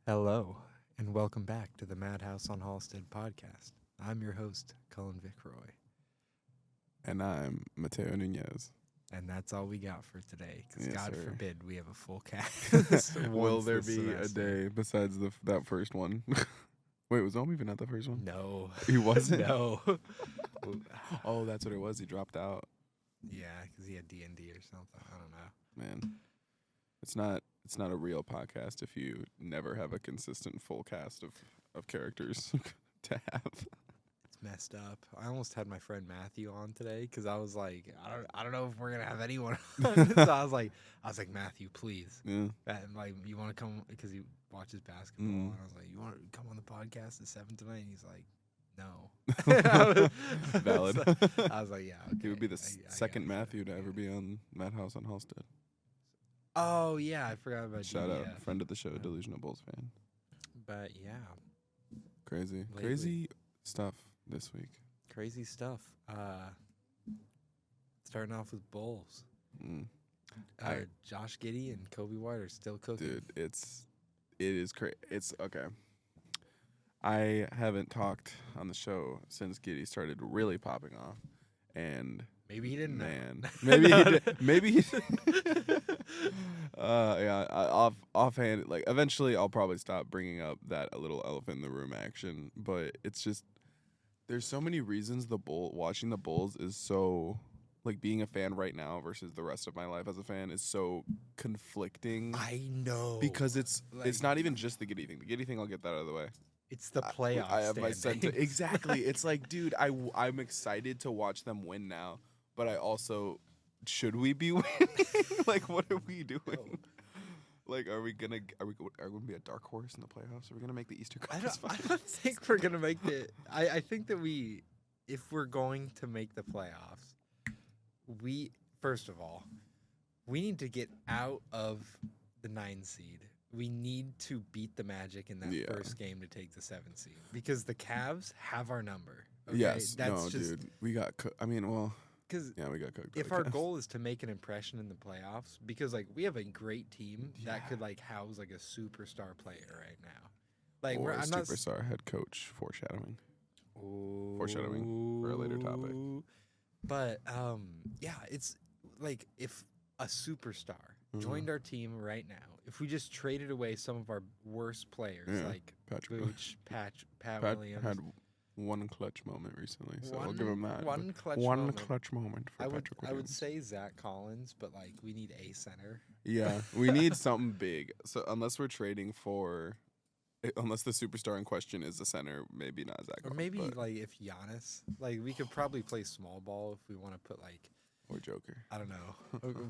Hello, and welcome back to the Madhouse on Halsted podcast. I'm your host, Cullen Vickroy, And I'm Mateo Nunez. and that's all we got for today, because Yes, God sir. forbid we have a full cast. Will once there this be a semester. day besides that first one? Wait, was Omi even at the first one? No. He wasn't? No. Oh, that's what it was. He dropped out. Yeah, because he had D&D or something. I don't know. Man, it's not a real podcast if you never have a consistent full cast of characters to have. It's messed up. I almost had my friend Matthew on today because I was like, I don't know if we're gonna have anyone on. So I was like, Matthew, please. Yeah. And like, you want to come because he watches basketball, Mm. and I was like, you want to come on the podcast at 7 tonight? And he's like, no. Valid. I was like, yeah, okay. He would be the I second got you. Matthew to ever be on Madhouse on Halsted. Oh yeah, I forgot about Shout out, DDF. friend of the show, Delusional Bulls fan. But yeah, Crazy Lately. stuff this week. crazy stuff. Starting off with Bulls. Mm. Josh Giddey and Kobe White are still cooking. Dude, it is crazy. It's okay. I haven't talked on the show since Giddy started really popping off, and Maybe he didn't man, know. maybe he did. Maybe he. Yeah. Offhand, like eventually, I'll probably stop bringing up that a little elephant in the room action. But it's just there's so many reasons watching the Bulls is so like being a fan right now versus the rest of my life as a fan is so conflicting. I know Because it's Like, not even just the Giddy thing. The Giddy thing, I'll get that out of the way. it's the playoffs. I have my exactly. It's like, dude, I'm excited to watch them win now, but I also should we be winning? Like, what are we doing? Like, are we gonna be a dark horse in the playoffs? Are we gonna make the Eastern I Conference don't Finals? think we're gonna make the. I think that if we're going to make the playoffs, first of all, we need to get out of the 9 seed. We need to beat the Magic in that Yeah. first game to take the 7 seed because the Cavs have our number. Okay? Yes, that's no, just dude, we got. because Yeah, we got cooked. by if the our Cavs. goal is to make an impression in the playoffs, because like we have a great team Yeah. that could like house like a superstar player right now. Like or I'm not superstar head coach foreshadowing. Foreshadowing for a later topic. But yeah, it's like if a superstar Mhm. joined our team right now, if we just traded away some of our worst players Yeah, like Patrick Vooch, Pat Pat Williams, had one clutch moment recently, so I'll give him that. one clutch One moment. clutch moment for Patrick I would Williams. say Zach Collins, but like we need a center. Yeah, we need something big. So unless we're trading for, unless the superstar in question is the center, maybe not Zach. Or Collins, maybe but- like if Giannis, like we could probably play small ball if we want to put like or Joker. I don't know.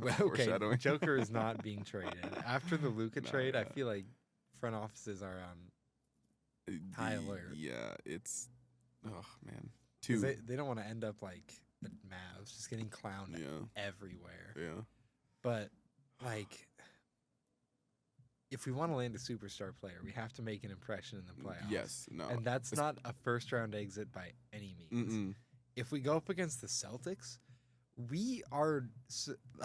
Okay, Foreshadowing. Joker is not being traded after the Luka Nah, trade. I yeah. feel like front offices are on high alert. Yeah, it's oh man, 'cause two. they don't want to end up like the Mavs, just getting clowned Yeah, everywhere. yeah. But like, if we want to land a superstar player, we have to make an impression in the playoffs. Yes, no. And that's It's- not a first round exit by any means. Mm-mm. If we go up against the Celtics, we are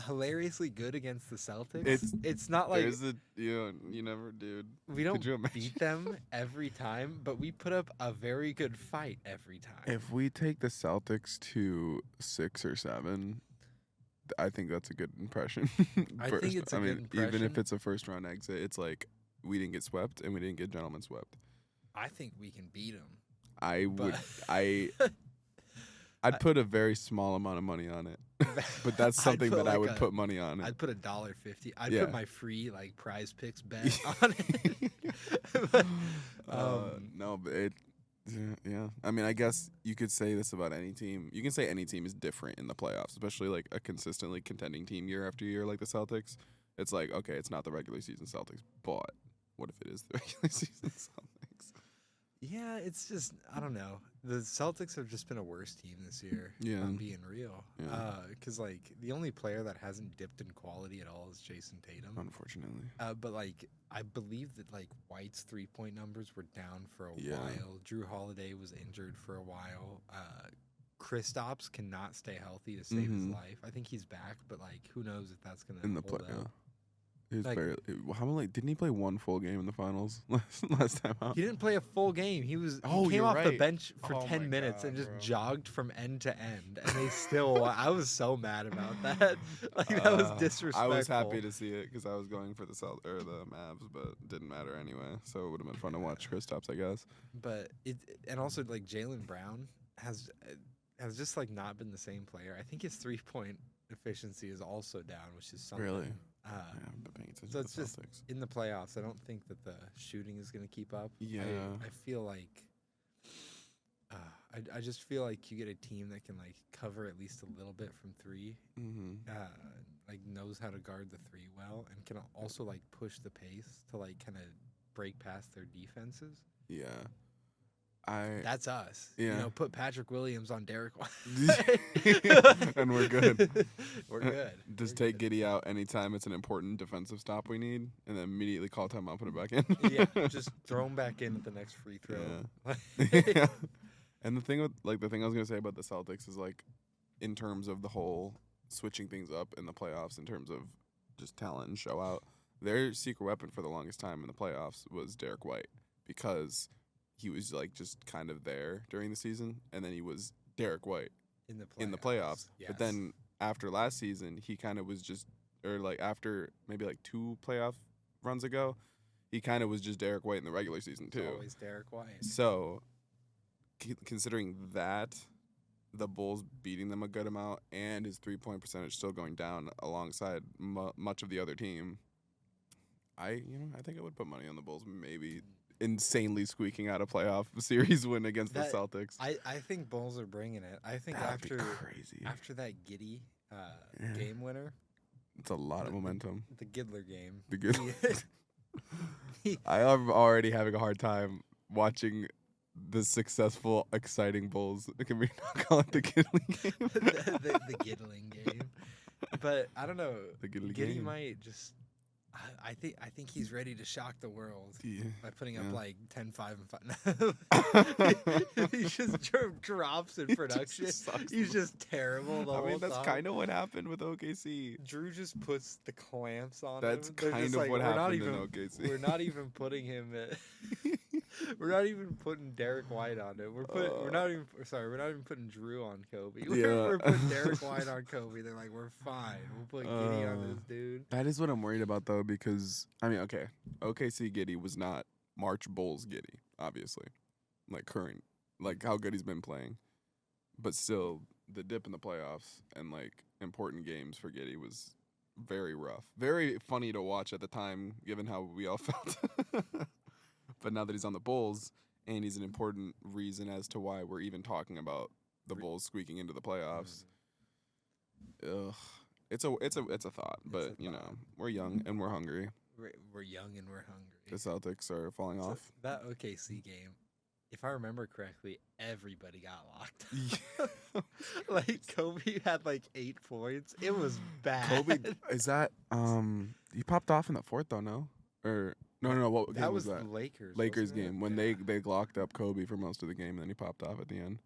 hilariously good against the Celtics. It's not like There's you never, dude. we don't Could you imagine? beat them every time, but we put up a very good fight every time. If we take the Celtics to 6 or 7, I think that's a good impression. I think it's a good even if impression. it's a first round exit, it's like we didn't get swept and we didn't get gentlemen swept. I think we can beat them. I would, But I'd put a very small amount of money on it, but that's I'd something put that I like would a- put money on it. I'd put $1.50. I'd Yeah. put my free like Prize Picks bet on it. But, No, but yeah. I mean, I guess you could say this about any team. You can say any team is different in the playoffs, especially like a consistently contending team year after year like the Celtics. It's like, okay, it's not the regular season Celtics, but what if it is the regular season Celtics? yeah, it's just I don't know. The Celtics have just been a worse team this year. Yeah. I'm being real. Yeah. Because like the only player that hasn't dipped in quality at all is Jason Tatum. Unfortunately. But like I believe that like White's 3-point numbers were down for a Yeah. while. Drew Holiday was injured for a while. Kristaps cannot stay healthy to save his Mhm. life. I think he's back, but like who knows if that's gonna In the hold play, up. He was Like- barely. How many? Didn't he play one full game in the finals last time out? He didn't play a full game. He Oh, came you're off the right. bench for Oh 10 my minutes and God, just bro. jogged from end to end, and they still. I was so mad about that. Like that was disrespectful. I was happy to see it because I was going for the Mavs, but it didn't matter anyway. So it would have been fun to watch Kristaps, I guess. But and also like Jaylen Brown has just like not been the same player. I think his 3-point efficiency is also down, which is something. Really? Uh, Yeah, I've been paying attention so to it's the just Celtics. in the playoffs. I don't think that the shooting is going to keep up. Yeah. I feel like. I just feel like you get a team that can like cover at least a little bit from three, like knows how to guard the three well, and can also like push the pace to like kind of break past their defenses. Yeah. That's us. Yeah. You know, put Patrick Williams on Derek White. And we're good. We're good. Just We're take good. Giddey out anytime it's an important defensive stop we need, and then immediately call timeout, put it back in. Yeah, just throw him back in at the next free throw. Yeah. And the thing I was gonna say about the Celtics is like, in terms of the whole switching things up in the playoffs, in terms of just talent and show out, their secret weapon for the longest time in the playoffs was Derek White, because he was like just kind of there during the season, and then he was Derek White in the playoffs. Yes. But then after last season, he kind of was just, or like after maybe like 2 playoff runs ago, he kind of was just Derek White in the regular season It's too. always Derek White. So, considering that, the Bulls beating them a good amount and his 3-point percentage still going down alongside much of the other team, I think I would put money on the Bulls maybe insanely squeaking out a playoff series win against the Celtics. I think Bulls are bringing it. I think That'd be crazy. after that Giddey Yeah. game winner, It's a lot of momentum. the Giddler game. The good. I am already having a hard time watching the successful, exciting Bulls. Can we not call it the Giddling game? the Giddling game. But I don't know. The Giddly Giddey game. might just. I think he's ready to shock the world Yeah. by putting up Yeah. like 10, 5, and 5. He just drops in production. sucks. He's just terrible the I whole mean, that's time. kind of what happened with OKC. Drew just puts the clamps on That's him. They're kind just of like, what we're not happened in even, OKC. We're not even putting him at. We're not even putting Derek White on it. We're not even putting Drew on Kobe. We're putting Derek White on Kobe. They're like, we're fine. We'll put Giddey on this dude. That is what I'm worried about, though, because, I mean, okay, OKC Giddey was not March Bulls Giddey, obviously. Like, current, like, how good he's been playing. But still, the dip in the playoffs and, like, important games for Giddey was very rough. Very funny to watch at the time, given how we all felt. But now that he's on the Bulls, and he's an important reason as to why we're even talking about the Bulls squeaking into the playoffs. Ugh. It's a thought, but you know, we're young and we're hungry. We're young and we're hungry. The Celtics are falling So off. that OKC game, if I remember correctly, everybody got locked. Like Kobe had like 8 points. It was bad. Kobe, is that he popped off in the 4th though? No, or no. What game that was was that? the Lakers. Lakers wasn't it? game when Yeah. they locked up Kobe for most of the game, and then he popped off at the end.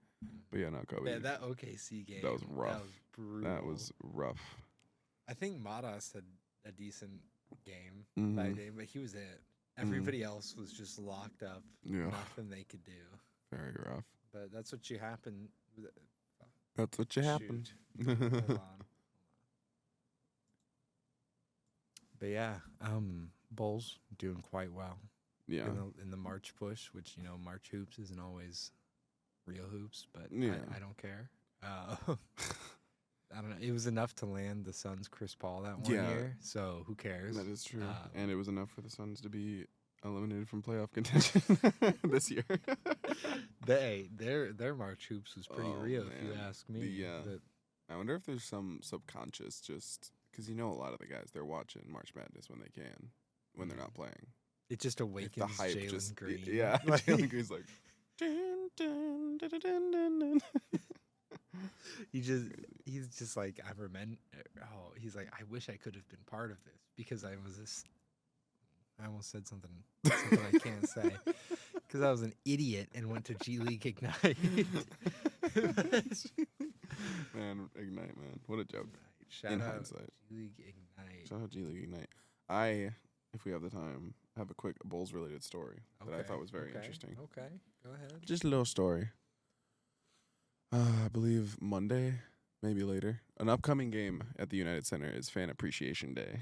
But yeah, no, Kobe. Yeah, that OKC game. That was rough. That was brutal. That was rough. I think Madhouse had a decent game Mhm. that game, but he was it. Everybody else was just locked up. Yeah, Nothing they could do. very rough. But that's what you happen. That's what you happened. Hold on. But yeah, Bulls doing quite well. Yeah. In the March push, which March hoops isn't always real hoops, but Yeah. I don't care. I don't know. It was enough to land the Suns Chris Paul that one Yeah. year, so who cares? That is true. Um, And it was enough for the Suns to be eliminated from playoff contention this year. Their March hoops was pretty Oh, real, if you man. ask me. But I wonder if there's some subconscious, just because a lot of the guys, they're watching March Madness when they can, when they're not playing. it just If awakens the hype Jalen just, Green. yeah, Like, Jalen Green's like, dun, dun, dun, dun, dun, dun, dun. he's just like he's like, I wish I could have been part of this because I was this. I almost said something I can't say because I was an idiot and went to G League Ignite. Man, Ignite, man. What a joke. Shout In out hindsight. G League Ignite. Shout out G League Ignite. If we have the time, have a quick Bulls related story that I thought was very interesting. Okay, go ahead. Just a little story. I believe Monday, maybe later, an upcoming game at the United Center is Fan Appreciation Day.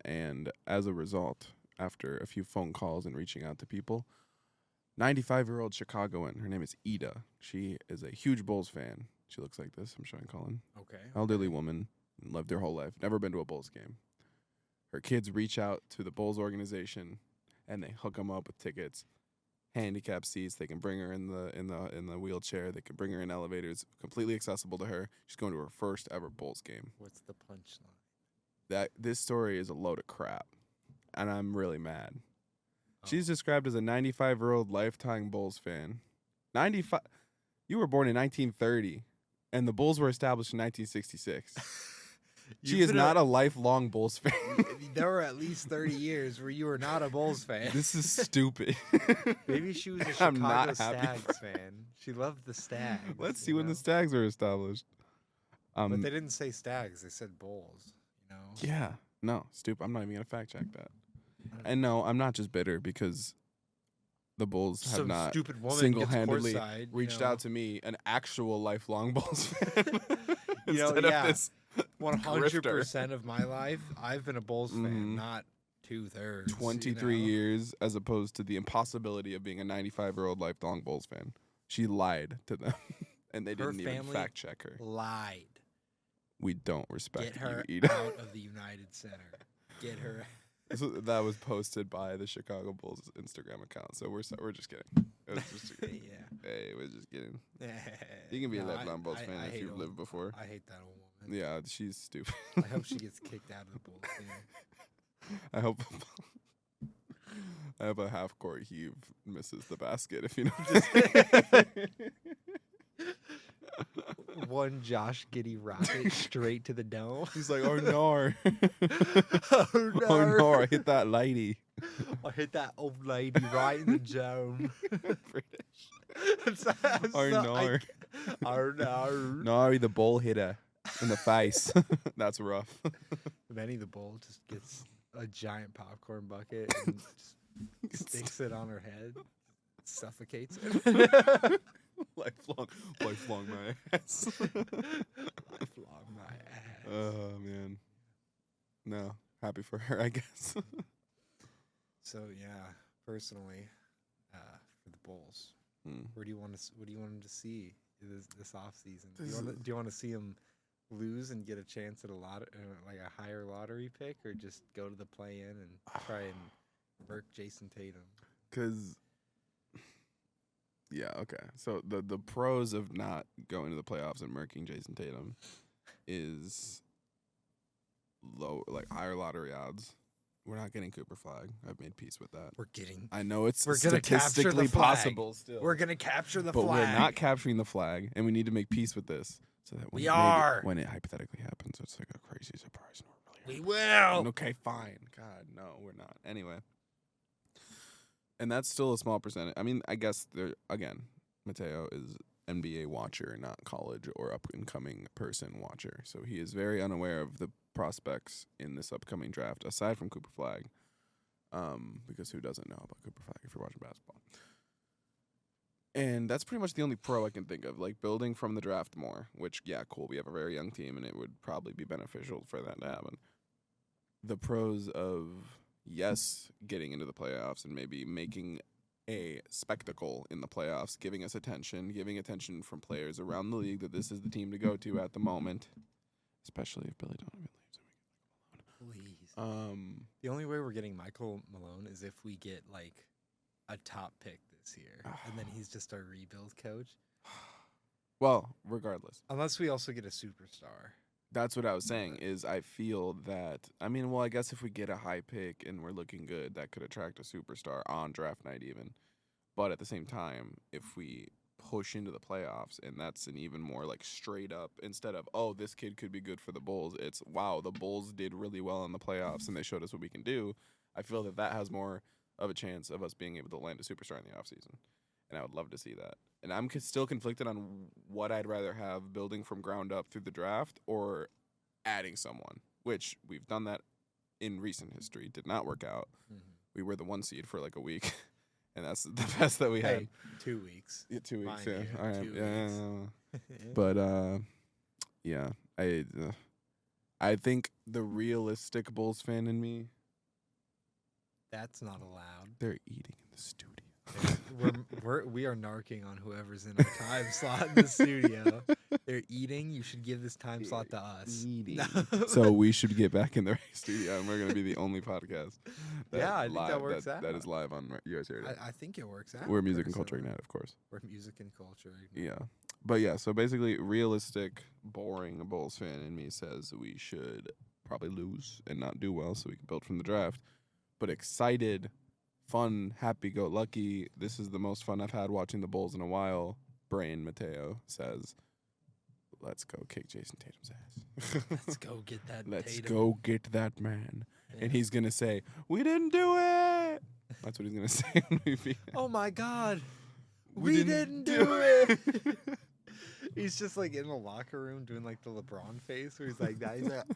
And as a result, after a few phone calls and reaching out to people, 95-year-old Chicagoan, her name is Ida. She is a huge Bulls fan. She looks like this. I'm showing Colin. Okay. Elderly woman, lived her whole life, never been to a Bulls game. Her kids reach out to the Bulls organization, and they hook them up with tickets, handicap seats. They can bring her in the wheelchair. They can bring her in elevators, completely accessible to her. She's going to her first ever Bulls game. What's the punchline? This story is a load of crap, and I'm really mad. Oh. She's described as a 95-year-old lifetime Bulls fan. 95. You were born in 1930, and the Bulls were established in 1966. She is not a lifelong Bulls fan. There were at least 30 years where you were not a Bulls fan. This is stupid. Maybe she was a Chicago Stags fan. She loved the Stags. Let's see when the Stags were established. But they didn't say Stags. They said Bulls. You know? Yeah. No, stupid. I'm not even going to fact check that. And no, I'm not just bitter because the Bulls have not single-handedly reached out to me, an actual lifelong Bulls fan. Instead of this 100% of my life, I've been a Bulls fan, not 2/3. 23 years, as opposed to the impossibility of being a 95-year-old lifelong Bulls fan. She lied to them, and they didn't even fact check her. Lied. We don't respect Get her you, Ida. out of the United Center. Get her. So that was posted by the Chicago Bulls Instagram account. So we're just kidding. It was just Yeah. Hey, we're just kidding. You can be a lifelong Bulls fan if you've lived before. I hate that old woman. Yeah, she's stupid. I hope she gets kicked out of the Bulls team. I hope a half-court heave misses the basket, if you know. One Josh Giddey rocket straight to the dome. He's like, oh no. Oh no. Oh no, I hit that lady. I hit that old lady right in the dome. British. Oh no. Oh no. No, the ball hitter in the face. That's rough. Benny the Bull just gets a giant popcorn bucket and just sticks it on her head, suffocates it. lifelong my ass. Lifelong my ass. Oh man. No, happy for her, I guess. So yeah, personally, for the Bulls, what do you want them to see this off season? Do you want to see them lose and get a chance at like a higher lottery pick, or just go to the play-in and try and murk Jason Tatum? Because yeah, okay. So the pros of not going to the playoffs and murking Jason Tatum is higher lottery odds. We're not getting Cooper Flag. I've made peace with that. I know it's we're statistically possible still. We're gonna capture the but flag. We're not capturing the flag, and we need to make peace with this so that when it hypothetically happens, it's like a crazy surprise. We will. Okay, fine. God, no, we're not. Anyway. And that's still a small percentage. I mean, I guess Mateo is NBA watcher, not college or up-and-coming person watcher. So he is very unaware of the prospects in this upcoming draft, aside from Cooper Flag. Because who doesn't know about Cooper Flag if you're watching basketball? And that's pretty much the only pro I can think of, like building from the draft more, which, yeah, cool. We have a very young team, and it would probably be beneficial for that to happen. The pros of... yes, getting into the playoffs and maybe making a spectacle in the playoffs, giving attention from players around the league that this is the team to go to at the moment, especially if Billy Donovan leaves. Please. The only way we're getting Michael Malone is if we get like a top pick this year, and then he's just our rebuild coach. Well, regardless. Unless we also get a superstar. That's what I was saying, is I feel that, I guess if we get a high pick and we're looking good, that could attract a superstar on draft night even. But at the same time, if we push into the playoffs, and that's an even more like straight up, instead of, oh, this kid could be good for the Bulls, it's, wow, the Bulls did really well in the playoffs and they showed us what we can do. I feel that has more of a chance of us being able to land a superstar in the offseason. And I would love to see that. And I'm still conflicted on what I'd rather have, building from ground up through the draft or adding someone, which we've done that in recent history did not work out. Mm-hmm. We were the 1 seed for like a week, and that's the best that we had. Hey, 2 weeks. Yeah, 2 weeks. Mind Yeah, you, all right. 2 Yeah, weeks. but yeah, I think the realistic Bulls fan in me, That's not allowed. they're eating in the studio. We are narking on whoever's in our time slot in the studio. They're eating. You should give this time slot to us. Eating. So we should get back in the studio, and we're gonna be the only podcast. Yeah, I think that works out. That is live on US Radio. I think it works out. We're Music and Culture Ignite, of course. We're Music and Culture Ignite. Yeah, but yeah. So basically, realistic, boring Bulls fan in me says we should probably lose and not do well, so we can build from the draft. But excited, fun, happy-go-lucky. This is the most fun I've had watching the Bulls in a while. Brain Mateo says, "Let's go kick Jason Tatum's ass. Let's go get that. Let's Tatum. go get that man." Yeah. And he's gonna say, "We didn't do it." That's what he's gonna say when we beat. Oh my God, We we didn't do it. He's just like in the locker room doing like the LeBron face, where he's like that. He's like,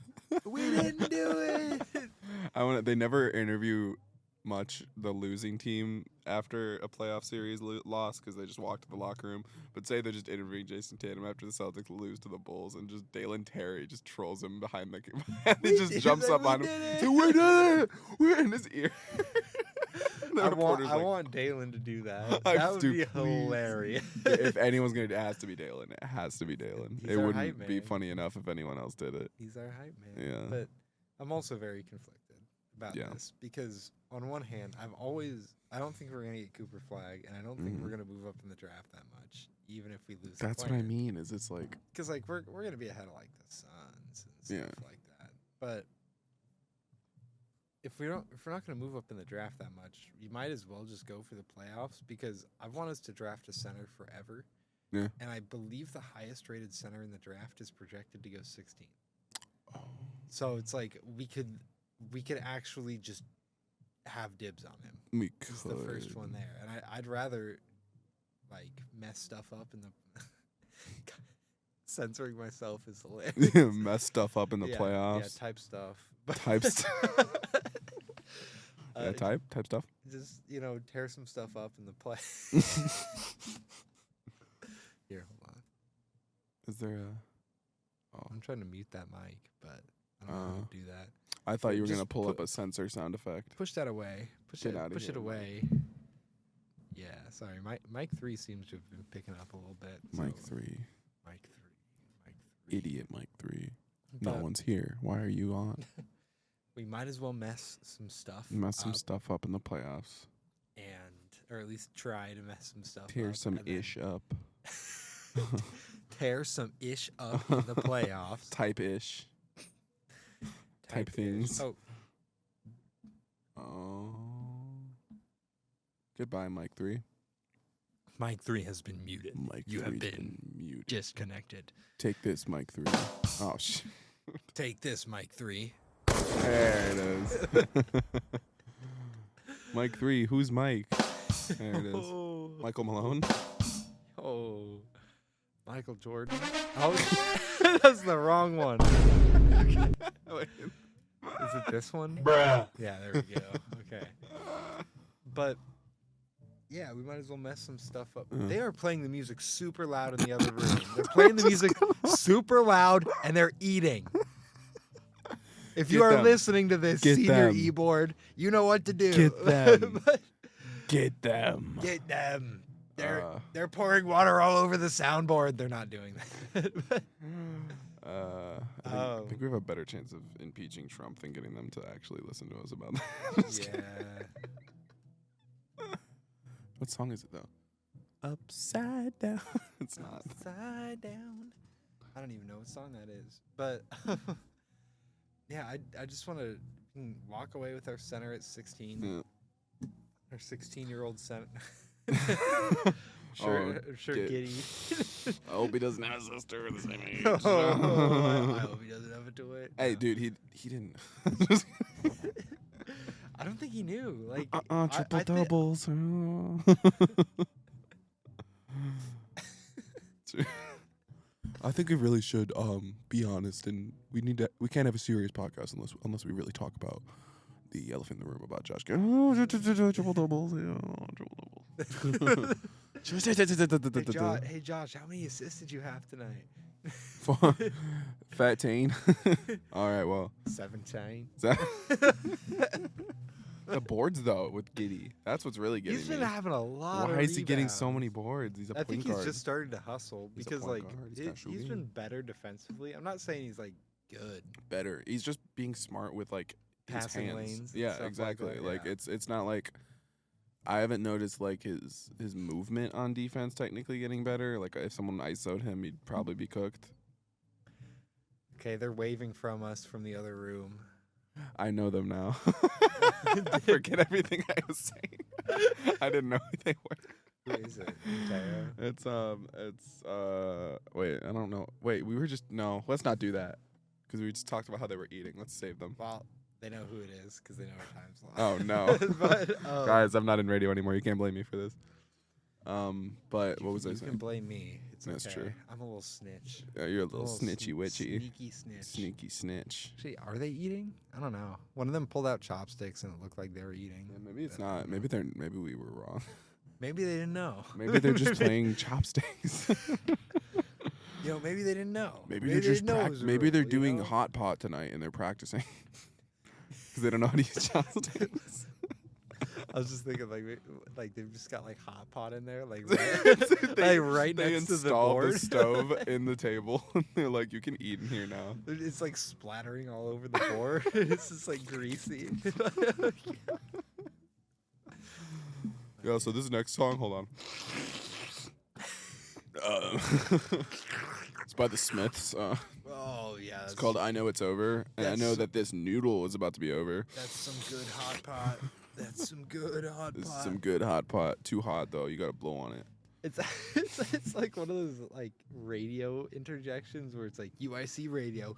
"We didn't do it." They never interview much the losing team after a playoff series loss because they just walk to the locker room. But say they're just interviewing Jason Tatum after the Celtics lose to the Bulls, and just Dalen Terry just trolls him behind the he just jumps up on him. So we did it. We're in his ear. I want Dalen to do that. That would be hilarious. If anyone's gonna, it has to be Dalen. It has to be Dalen. He's It our wouldn't hype be man. funny enough if anyone else did it. He's our hype man. Yeah. But I'm also very conflicted about this because on one hand, I don't think we're gonna get Cooper Flag, and I don't think we're gonna move up in the draft that much, even if we lose. That's what I mean. Is it's like because like we're gonna be ahead of like the Suns and stuff like that. But if we're not gonna move up in the draft that much, you might as well just go for the playoffs because I want us to draft a center forever. Yeah. And I believe the highest rated center in the draft is projected to go 16. Oh. So it's like we could actually just have dibs on him. We could. He's the first one there, and I'd rather like mess stuff up in the. Censoring myself is hilarious. Mess stuff up in the playoffs. Yeah, type stuff. Type yeah, type stuff. Just tear some stuff up in the play. Here, hold on. Is there a? I'm trying to mute that mic, but I don't know how to do that. I thought you were Just gonna pull up a censor sound effect. Push that away. Push it away. Mike. Yeah, sorry. Mic 3 seems to have been picking up a little bit. Mike so 3. Mic 3. Idiot Mike 3. But No one's here. Why are you on? we might as well mess some stuff Mess some up stuff up in the playoffs. or at least try to mess some stuff Tear up. some and then ish up. Tear some ish up in the playoffs. Type ish. Type things. Oh, Oh. Goodbye, Mike 3. Mike 3 has been muted. Mike You 3's have been muted. disconnected. Take this, Mike 3. Oh, shit. Take this, Mike 3. There it is. Mike 3, who's Mike? There it is. Oh, Michael Malone? oh. Michael Jordan. Oh, that's the wrong one. Is it this one? Bruh. Yeah, there we go. Okay. But yeah, we might as well mess some stuff up. They are playing the music super loud in the other room. They're playing the music super loud and they're eating. If you Get are them. listening to this, Get senior them. e-board, you know what to do. Get them. But Get them. get them. They're pouring water all over the soundboard. They're not doing that. I think we have a better chance of impeaching Trump than getting them to actually listen to us about that. Yeah. What song is it though? Upside down. It's not. Upside down. I don't even know what song that is. But yeah, I just want to walk away with our center at 16. Yeah. Our 16-year-old center. Oh, Giddy. I hope he doesn't have a sister the same age. I hope he doesn't have a toy. Hey, No. dude, he didn't. I don't think he knew. Like Triple doubles. I think we really should be honest, and we can't have a serious podcast unless we really talk about the elephant in the room about Josh getting triple doubles. Hey Josh, how many assists did you have tonight? Fat Tane. All right, well. 17. The boards though with Giddy. That's what's really getting me. He's been having a lot. Why of is he getting so rebounds. many boards? He's a I point think guard. he's just started to hustle He's a because point like guard. he's been better defensively. I'm not saying he's like good. Better. He's just being smart with like Passing his hands. lanes. Yeah, stuff exactly. Like, that, yeah. It's not like I haven't noticed like his movement on defense technically getting better. Like if someone ISO'd him, he'd probably be cooked. Okay, they're waving from us from the other room. I know them now. I forget everything I was saying. I didn't know who they were. Who is it? Mateo? It's wait, I don't know. Wait, let's not do that. Because we just talked about how they were eating. Let's save them. Well, they know who it is because they know our time slot. Oh no. But, guys, I'm not in radio anymore. You can't blame me for this. But what was I saying? You can blame me. It's That's okay. true. I'm a little snitch. You're a little snitchy witchy. Sneaky snitch. Sneaky snitch. Actually, are they eating? I don't know. One of them pulled out chopsticks and it looked like they were eating. Yeah, maybe it's not. Maybe we were wrong. Maybe they didn't know. Maybe they're just playing chopsticks. Maybe they didn't know. Maybe they're just maybe they're doing know? hot pot tonight and they're practicing because they don't know how to use chopsticks. I was just thinking like they've just got like hot pot in there, like right they next to the installed board. the stove in the table. And they're like, you can eat in here now. It's like splattering all over the board. It's just like greasy. Yeah. So this next song, hold on. It's by the Smiths. Oh yeah. It's called "I Know It's Over," and I know that this noodle is about to be over. That's some good hot pot. That's some good hot This pot. is some good hot pot. Too hot though. You gotta blow on it. It's like one of those like radio interjections where it's like UIC radio,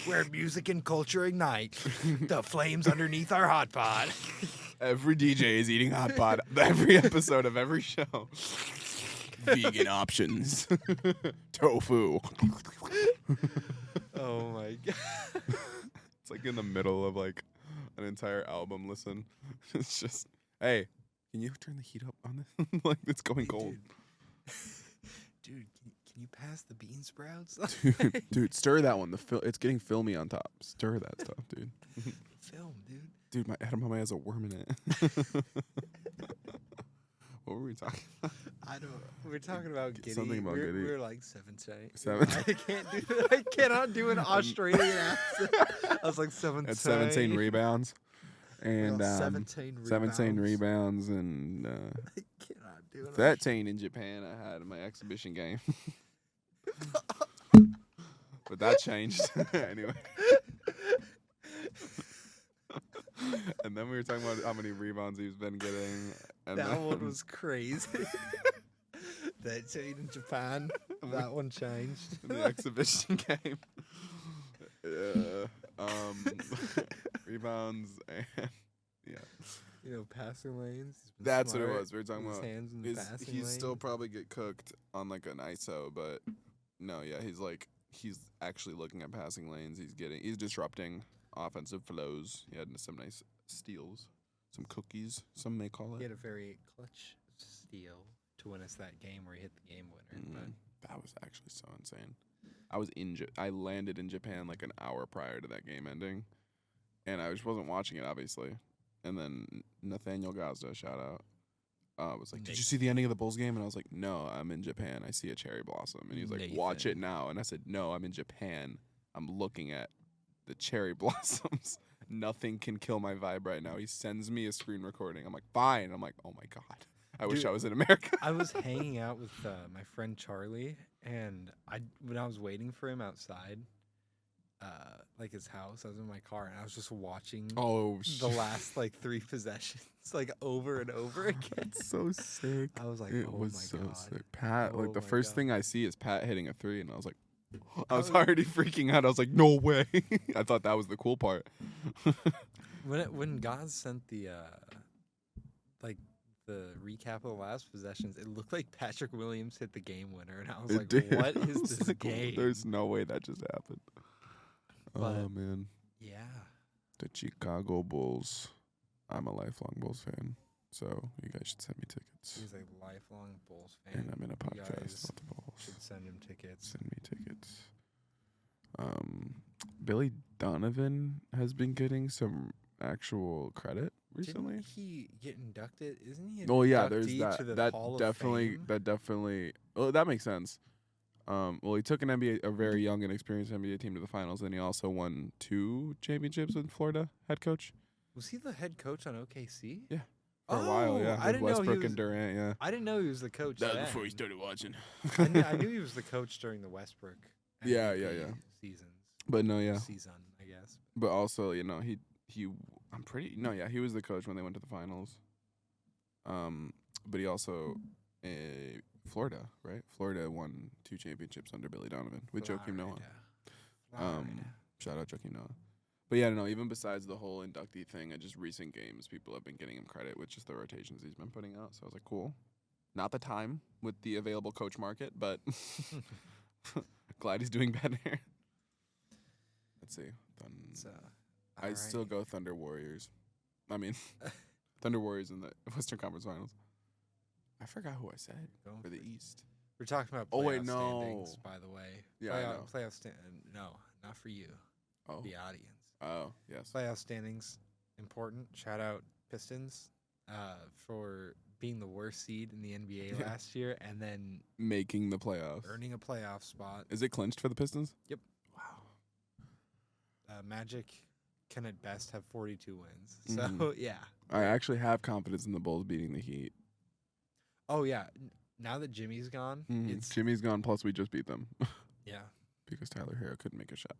where music and culture ignite the flames underneath our hot pot. Every DJ is eating hot pot. Every episode of every show. Vegan options. Tofu. Oh my god. It's like in the middle of like an entire album listen. It's just, hey, can you turn the heat up on this? Like it's going cold. Dude, can you pass the bean sprouts? Dude, stir that one. It's getting filmy on top. Stir that stuff, dude. Film, dude. Dude, my edamame has a worm in it. What were we talking about? I don't. We're talking about Giddy. Something about Giddy. We're like 17. 17. I cannot do an Australian accent. I was like 17. At 17 rebounds. And 17 rebounds. 17 rebounds and I cannot do it. 13 in Japan I had in my exhibition game. But that changed. Anyway. And then we were talking about how many rebounds he's been getting. And that one was crazy. 13 in Japan. That one changed. In the exhibition game. Rebounds and Passing lanes. That's what it was. We were talking about. Hands in the passing He's lane. still probably get cooked on like an ISO, but no, yeah, he's actually looking at passing lanes. He's disrupting offensive flows. He had some nice steals, some cookies, some may call He it. had a very clutch steal to win us that game where he hit the game winner. But That was actually so insane. I landed in Japan like an hour prior to that game ending, and I just wasn't watching it, obviously. And then Nathaniel Gazda, shout out, was like, "Did you see the ending of the Bulls game?" And I was like, "No, I'm in Japan. I see a cherry blossom." And he was like, "Watch it now." And I said, "No, I'm in Japan. I'm looking at the cherry blossoms. Nothing can kill my vibe right now." He sends me a screen recording. I'm like, "Fine." I'm like, "Oh my god, I wish I was in America." I was hanging out with my friend Charlie, and when I was waiting for him outside, like his house, I was in my car, and I was just watching the last like 3 possessions, like over and over again. That's so sick. I was like, It oh was my so god. sick. Pat, like the my first God. thing I see is Pat hitting a 3, and I was like, I was already freaking out. I was like, no way. I thought that was the cool part. When God sent the the recap of the last possessions, it looked like Patrick Williams hit the game winner, and I was It like, did. "What I is was this like, game?" There's no way that just happened. But- Oh man, Yeah, the Chicago Bulls. I'm a lifelong Bulls fan, so you guys should send me tickets. he's a lifelong Bulls fan. And I'm in a You podcast guys about the Bulls. should send him tickets. Send me tickets. Billy Donovan has been getting some actual credit recently. Didn't he get inducted? Isn't he? An Oh yeah, there's inductee to the that Hall of definitely Fame? that definitely. Oh, that makes sense. Well, he took a very young and experienced NBA team to the finals, and he also won 2 championships with Florida head coach Was he the head coach on OKC? Yeah. for a while. Yeah, I with didn't know he Westbrook was. and Durant. Yeah, I didn't know he was the coach. that was then. before he started watching. I knew he was the coach during the Westbrook. Yeah, MVP Seasons. But no, yeah, Season, I guess. but also he I'm pretty he was the coach when they went to the finals. But he also Florida, right? Florida won 2 championships under Billy Donovan with Joakim Noah. Florida. Shout out Joakim Noah. But yeah, no, even besides the whole inductee thing and just recent games, people have been getting him credit with just the rotations he's been putting out. So I was like, cool. Not the time with the available coach market, but glad he's doing better. Let's see. I still go Thunder Warriors. I mean, Thunder Warriors in the Western Conference Finals. I forgot who I said for the East. We're talking about Oh, wait, playoff no. standings, by the way. Yeah, I know. No, not for you. Oh, The audience. oh, yes. Playoff standings, important. Shout out Pistons for being the worst seed in the NBA Yeah. last year and then Making the playoffs. earning a playoff spot. Is it clinched for the Pistons? Yep. Wow. Magic can at best have 42 wins. So, Mhm. yeah. I actually have confidence in the Bulls beating the Heat. Oh, yeah. Now that Jimmy's gone, it's Jimmy's gone, plus we just beat them yeah. because Tyler Hero couldn't make a shot.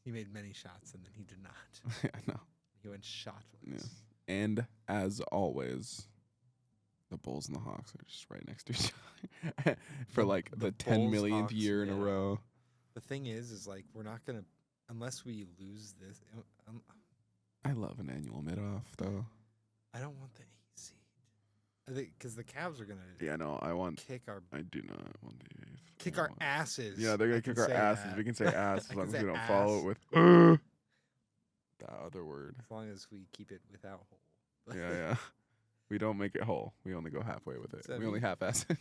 He made many shots and then he did not. I know. He went shotless. Yeah. And as always, the Bulls and the Hawks are just right next to each other for like the 10 Bulls, millionth Hawks, year in a yeah. row. The thing is like we're not gonna unless we lose this. I love an annual mid-off, though. I don't want the 8 seed. I think because the Cavs are gonna Yeah, no, I do not want the 8th. kick I our want- asses. Yeah, they're I going to can kick our say asses. that. We can say ass I as long can as say we don't follow ass. it with that other word. As long as we keep it without hole. Yeah, yeah. We don't make it whole. We only go halfway with it. So We only half-ass it.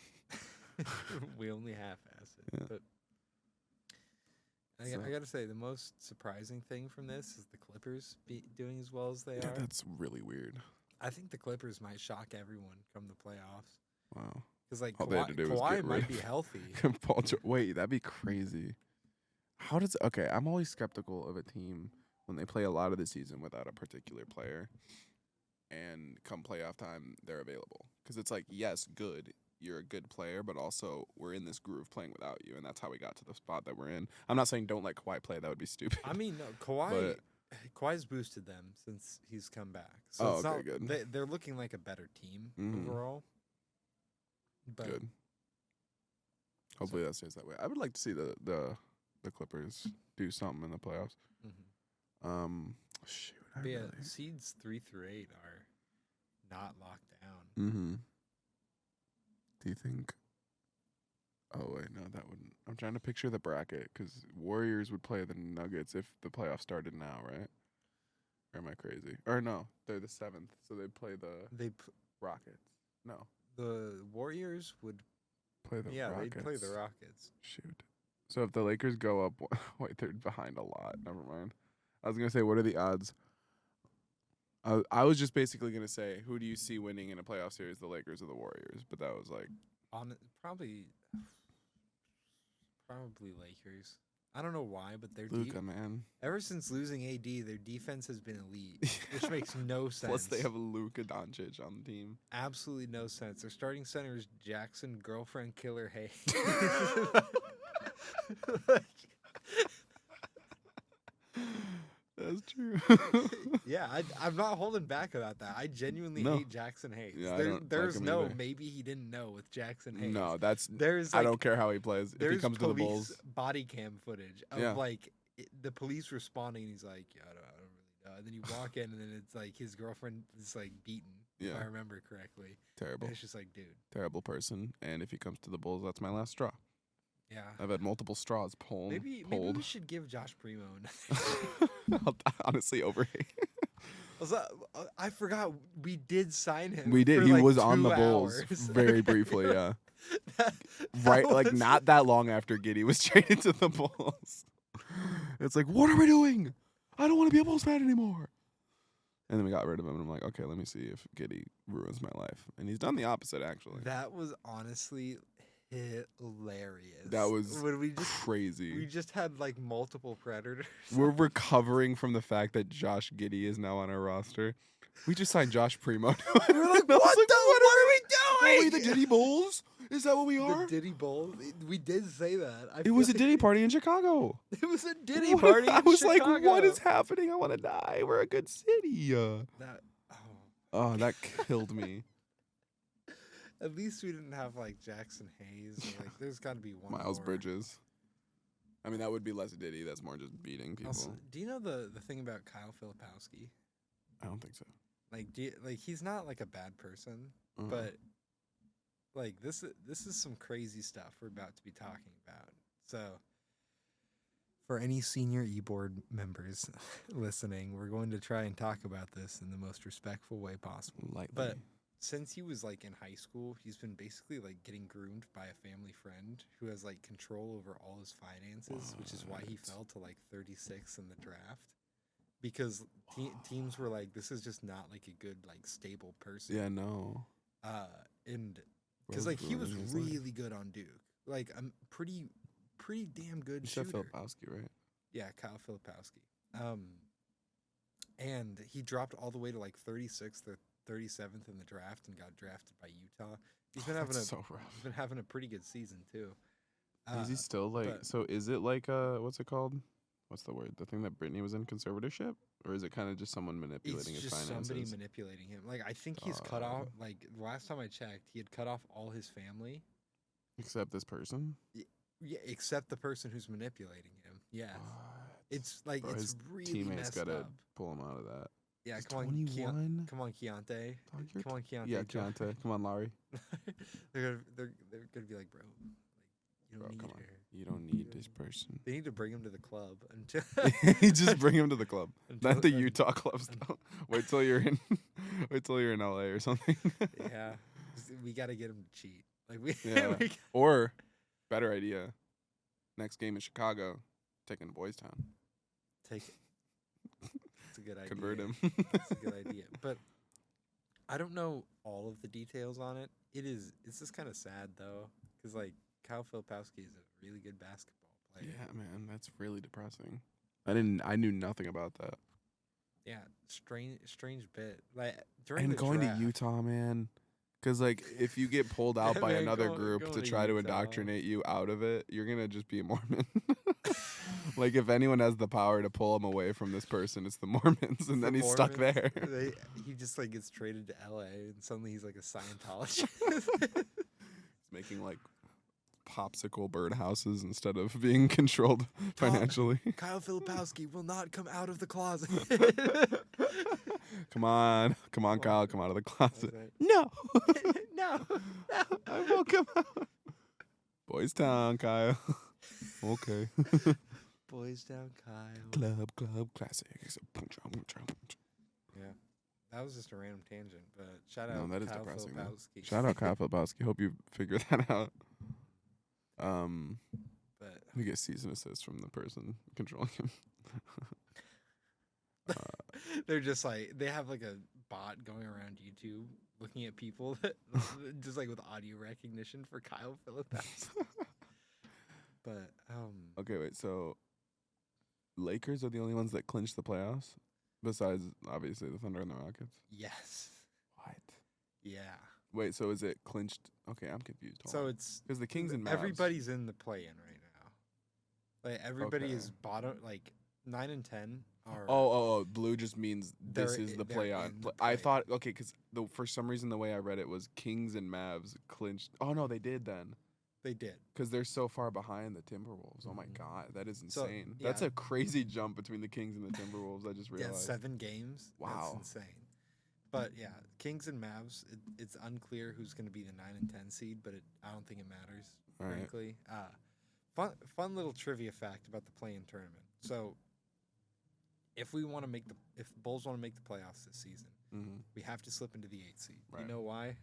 We only half-ass it. Yeah. But So- I gotta say, the most surprising thing from this is the Clippers doing as well as they Yeah, are. that's really weird. I think the Clippers might shock everyone come the playoffs. Wow. Because like All they had to do was Kawhi get rid might of be healthy. Wait, that'd be crazy. Okay, I'm always skeptical of a team when they play a lot of the season without a particular player, and come playoff time, they're available. Because it's like, yes, good, you're a good player, but also we're in this groove playing without you, and that's how we got to the spot that we're in. I'm not saying don't let Kawhi play, that would be stupid. I mean, no, Kawhi's boosted them since he's come back. So Oh, it's okay, not, good. They're looking like a better team Mhm. overall. But Good. Hopefully that stays that way. I would like to see the Clippers do something in the playoffs. mhm. Shoot. But yeah, seeds 3 through 8 are not locked down. Mm-hmm. Do you think? Oh wait, no, that wouldn't. I'm trying to picture the bracket because Warriors would play the Nuggets if the playoffs started now, right? Or am I crazy? Or no, they're the 7th, so they'd play the Rockets. No, The Warriors would play the Rockets. they'd play the Rockets. Shoot. So if the Lakers go up, wait, they're behind a lot. Never mind. I was gonna say, what are the odds? I was just basically gonna say, who do you see winning in a playoff series, the Lakers or the Warriors? But that was like, Probably Lakers. I don't know why, but they're Luka, man. ever since losing AD, their defense has been elite, which makes no sense. Plus, they have Luka Doncic on the team. absolutely no sense. Their starting center is Jackson, girlfriend killer Hayes. That's true. Yeah, I'm not holding back about that. I genuinely No. hate Jackson Hayes. Yeah, I don't There's like him no either. maybe he didn't know with Jackson Hayes. No, that's. There's I like, don't care how he plays. If he there's comes to the police Bulls, body cam footage of Yeah. like the police responding, and he's like, "Yeah, I don't really know. And then you walk in, and then it's like his girlfriend is like beaten, if I remember correctly. Terrible. And it's just like, dude. Terrible person. And if he comes to the Bulls, that's my last straw. Yeah. I've had multiple straws pulled. Maybe we should give Josh Primo honestly overhate. I forgot we did sign him. We did. For He like was 2 on the hours. Bulls very briefly, yeah. That Like was- not that long after Giddey was traded to the Bulls. It's like, what are we doing? I don't want to be a Bulls fan anymore. And then we got rid of him, and I'm like, okay, let me see if Giddey ruins my life. And he's done the opposite, actually. That was honestly hilarious. That was when we crazy. just had like multiple predators. We're recovering from the fact that Josh Giddey is now on our roster. We just signed Josh Primo. We're like, what are we doing? Are we the Diddy Bulls? Is that what we are? The Diddy Bowl. We did say that. It was a Diddy party in Chicago. It was a Diddy party. I was like, what Chicago. is happening? I want to die. We're a good city. That? Oh, that killed me. At least we didn't have like Jackson Hayes. Or, like, there's got to be one. Miles more. Bridges. I mean, that would be less Diddy. That's more just beating people. Also, do you know the thing about Kyle Filipowski? I don't think so. Like, he's not like a bad person, but like this is some crazy stuff we're about to be talking about. So, for any senior e-board members listening, we're going to try and talk about this in the most respectful way possible. Lightly. But since he was like in high school, he's been basically like getting groomed by a family friend who has like control over all his finances, which is why he fell to like 36 in the draft. Because teams were like, this is just not like a good like stable person. Yeah, no. And because like he was really good on Duke, like I'm pretty damn good You shooter. said Filipowski, right? Yeah, Kyle Filipowski. And he dropped all the way to like 36th or 37th in the draft and got drafted by Utah. He's been having so rough. he's been having a pretty good season too. Is he still like? but- So is it like what's it called? What's the word? The thing that Brittany was in, conservatorship, or is it kind of just someone manipulating It's his just finances? somebody manipulating him. Like I think he's cut off. Like the last time I checked, he had cut off all his family. Except this person. Yeah, except the person who's manipulating him. Yeah, What? it's like Bro, it's his really teammates messed gotta up. pull him out of that. Yeah, He's come on, 21. come on, Keontae. Dog, you're Come on, Keontae. Yeah, join. Keontae. Come on, Lowry. they're gonna be like, bro, like you don't Bro, need come on. her. You don't need this person. They need to bring him to the club until Just bring him to the club. until- Not the Utah club stuff. Wait till you're in. Wait till you're in LA or something. Yeah, we got to get him to cheat. Like we, Yeah. Or, better idea. Next game in Chicago, taking to Boys Town. take it. It's a good idea. Convert him. It's a good idea, but I don't know all of the details on it. It's just kind of sad though, because like Kyle Filipowski is a really good basketball player. Yeah, man, that's really depressing. I knew nothing about that. Yeah, strange bit. Like during And the going draft, to Utah, man. Because, like, if you get pulled out by Man, another going group to to try to Utah. indoctrinate you out of it, you're going to just be a Mormon. Like, if anyone has the power to pull him away from this person, it's the Mormons. And then the he's stuck Mormons, there. he just like gets traded to LA, and suddenly he's like a Scientologist. He's making, like, popsicle birdhouses instead of being controlled financially. Kyle Filipowski will not come out of the closet. Come on, Kyle, come out of the closet. Right. No, no. I won't come out. Boys Town, Kyle. Okay. Boys down, Kyle. Club classics. Yeah, that was just a random tangent, but shout out No, that is Kyle depressing, though. Filipowski. Shout out Kyle Filipowski. Hope you figure that out. But We get cease and desist from the person controlling him. they're just like they have like a bot going around YouTube looking at people that just like with audio recognition for Kyle Filipowski. But Okay, wait. So, Lakers are the only ones that clinched the playoffs, besides obviously the Thunder and the Rockets. yes, What? yeah. Wait. So is it clinched? Okay, I'm confused. So it's because the Kings and Mavs. everybody's in the play-in right now. Like everybody Okay. is bottom. Like 9 and 10 are. Oh, blue just means this They're is the they're play-on. in the I play. thought, okay, because for some reason the way I read it was Kings and Mavs clinched. Oh, no, they did then. They did. Because they're so far behind the Timberwolves. Oh my Mhm. God, that is So, insane. yeah. That's a crazy jump between the Kings and the Timberwolves. I just Yeah, realized. 7 games. Wow. That's insane. But yeah, Kings and Mavs. It's unclear who's going to be the 9 and 10 seed, but I don't think it matters. All right. Frankly, fun little trivia fact about the play-in tournament. So, if the Bulls want to make the playoffs this season, we have to slip into the 8th seed. Right. You know why?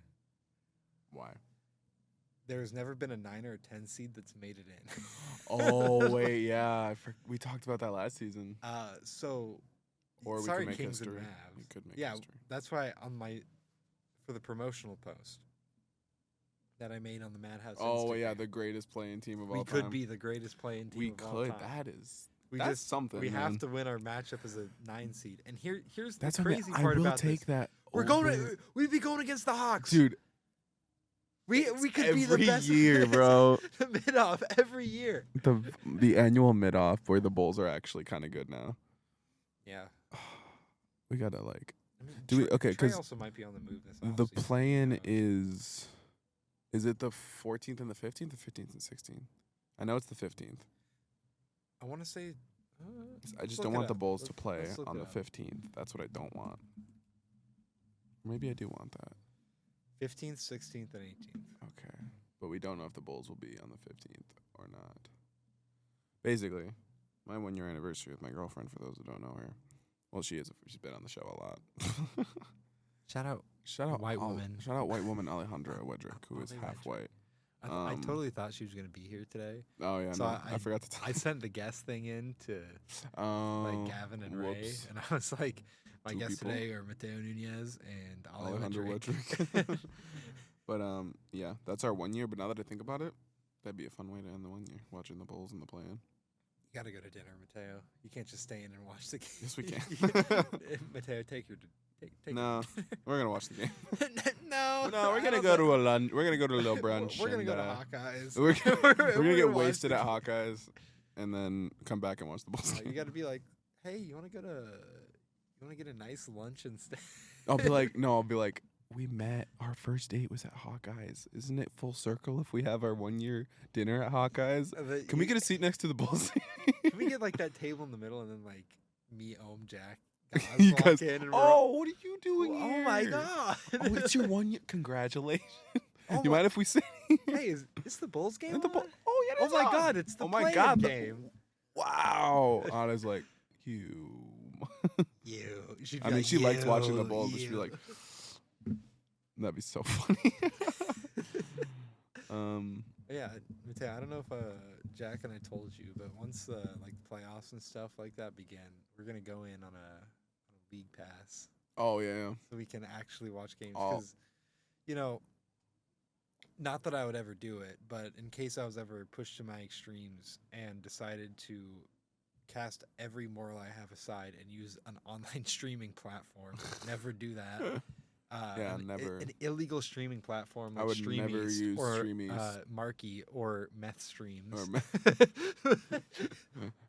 Why? There's never been a 9 or a 10 seed that's made it in. Oh wait, yeah, we talked about that last season. Or we could make Kings history. and Mavs. We could make yeah, history. That's why for the promotional post that I made on the Madhouse. Oh Instagram, yeah, the greatest playing team of all time. We could be the greatest playing team of all time. That's something. We man. have to win our matchup as a 9 seed. And here's That's the crazy part about this. That. We'd be going against the Hawks, dude. We could be the best every year, bro. The mid-off every year. The annual mid-off where the Bulls are actually kind of good now. Yeah. We gotta like. I mean, do we okay? Because also might be on the move this the offseason, play-in is it the 14th and the 15th, or 15th and 16th? I know it's the 15th. I want to say. I just don't want the Bulls to play on the 15th. That's what I don't want. Maybe I do want that. 15th, 16th, and 18th. Okay. But we don't know if the Bulls will be on the 15th or not. Basically, my 1-year anniversary with my girlfriend, for those who don't know her. Well, she's been on the show a lot. Shout out white woman. Shout out white woman Alejandra Wedrick, who is half white. I totally thought she was going to be here today. Oh, yeah, so no, I forgot to tell I sent the guest thing in to Gavin and Ray, and I was like, my guests today are Mateo Nunez and Alejandra Wedrick. But, yeah, that's our 1 year. But now that I think about it, that'd be a fun way to end the 1 year, watching the Bulls and the play-in. You got to go to dinner, Mateo. You can't just stay in and watch the game. Yes, we can. Mateo, take No, we're going to watch the game. No, we're going to go to a lunch. We're going to go to a little brunch. We're going to go to Hawkeyes. We're going to get wasted at Hawkeyes and then come back and watch the Bulls. You got to be like, hey, you want to get a nice lunch instead? I'll be like, we met. Our first date was at Hawkeyes. Isn't it full circle if we have our 1 year dinner at Hawkeyes? Can we get a seat next to the Bulls? Can we get like that table in the middle and then like me, Jack, you guys, in and what are you doing here? Oh my god! Oh, it's your 1 year. Congratulations. You mind if we sit? Hey, is the Bulls game? Oh yeah. Oh my god! It's the play-in game. Wow. Anna's like, you. I mean, she likes watching the Bulls, but she'd be like, that'd be so funny. Yeah, Mateo, I don't know if Jack and I told you, but once like the playoffs and stuff like that begin, we're gonna go in on a league pass. Oh yeah. So we can actually watch games because, not that I would ever do it, but in case I was ever pushed to my extremes and decided to cast every moral I have aside and use an online streaming platform, never do that. Never. An illegal streaming platform like I would never use or Streamies. Marky or Meth Streams.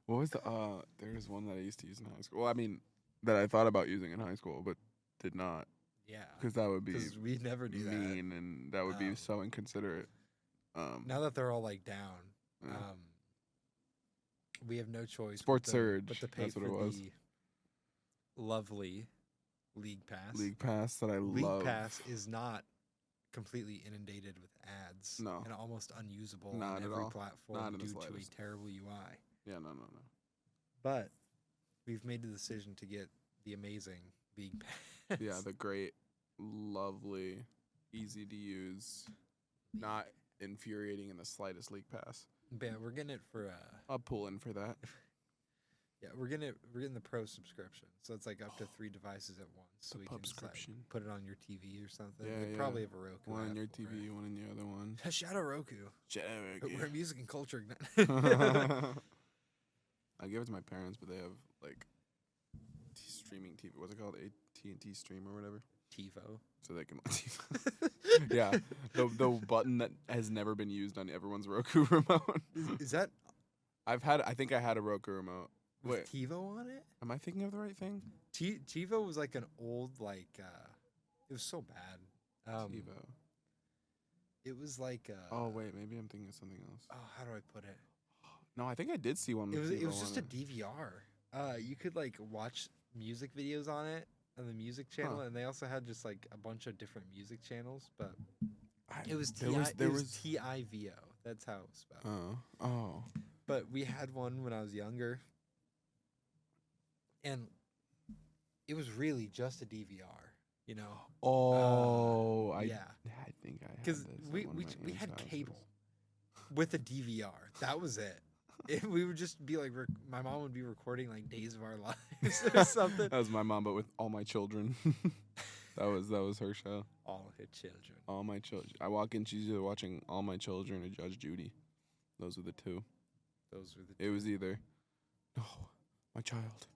What was there was one that I used to use in high school. Well, I mean, that I thought about using in high school, but did not. Yeah. Because that would be we never do mean, and that would be so inconsiderate. Now that they're all like down, we have no choice. Sports Surge. But to pay that's for what it was. the lovely League Pass. League Pass that I love. League Pass is not completely inundated with ads. No. And almost unusable Not on at every all. platform Not in the due to a slightest. terrible UI. Yeah, no. But we've made the decision to get the amazing League Pass. Yeah, the great, lovely, easy to use, not infuriating in the slightest League Pass. Yeah, we're getting it for I'll pull in for that. Yeah, we're getting the pro subscription, so it's like up to 3 devices at once. So we can just, like, put it on your TV or something. Yeah, we probably have a Roku. One on your TV, one on the other one. Shout out Roku. We're music and culture. I give it to my parents, but they have like streaming TV. What's it called? AT&T Stream or whatever. TiVo. So they can. Yeah, the button that has never been used on everyone's Roku remote. Is that? I think I had a Roku remote. With TiVo on it? Am I thinking of the right thing? TiVo was like an old, like, it was so bad. TiVo. It was like Oh wait, maybe I'm thinking of something else. oh, how do I put it? No, I think I did see one. It with was people just on a DVR. You could like watch music videos on it on the music channel, and they also had just like a bunch of different music channels. But it was TIVO. That's how it was spelled. Oh. But we had one when I was younger, and it was really just a DVR. You know. Oh, I think I had because this at we one of my we aunt's had houses. cable with a DVR. That was it. We would just be like, my mom would be recording like Days of Our Lives or something. That was my mom, but with All My Children. that was her show. All her children. All My Children. I walk in, she's either watching All My Children or Judge Judy. Those were the two. It was either, no, my child,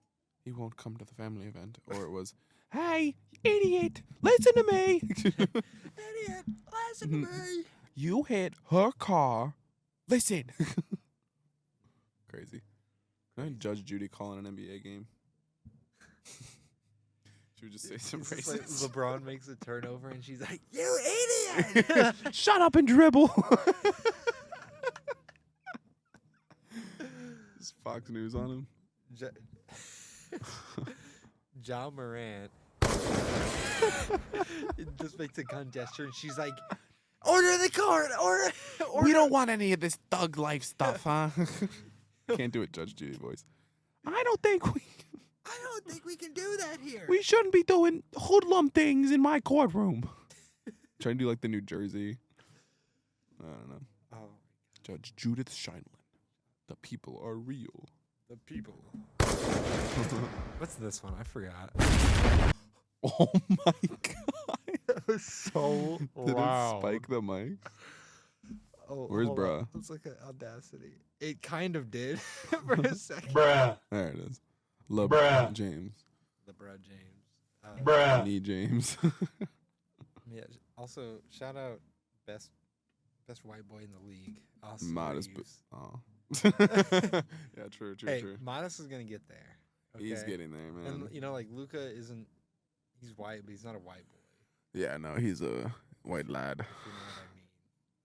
he won't come to the family event, or it was, hey, idiot, listen to me. Idiot, listen to me. You hit her car. Listen. Crazy. Judge Judy calling an NBA game. She would just say some racist. Like LeBron makes a turnover and she's like, "You idiot! Shut up and dribble." Is Fox News on him? John Morant just makes a gun gesture and she's like, "Order the card! Order!" We don't want any of this thug life stuff, huh? Can't do it, Judge Judy voice. I don't think we can do that here. We shouldn't be doing hoodlum things in my courtroom. Trying to do like the New Jersey. I don't know. Oh. Judge Judith Scheinlin. The people are real. The people. What's this one? I forgot. Oh my god. That was so Did loud. it spike the mic? Oh, where's bruh? Let's look at Audacity. It kind of did for a second. Bruh. There it is. LeBron James. LeBron James. Nee James. Yeah. Also, shout out best white boy in the league. Austin Modest. Reeves. Yeah, true. Hey, Modest is gonna get there. Okay? He's getting there, man. And like Luka isn't. He's white, but he's not a white boy. Yeah, no, he's a white lad. If you know what I mean.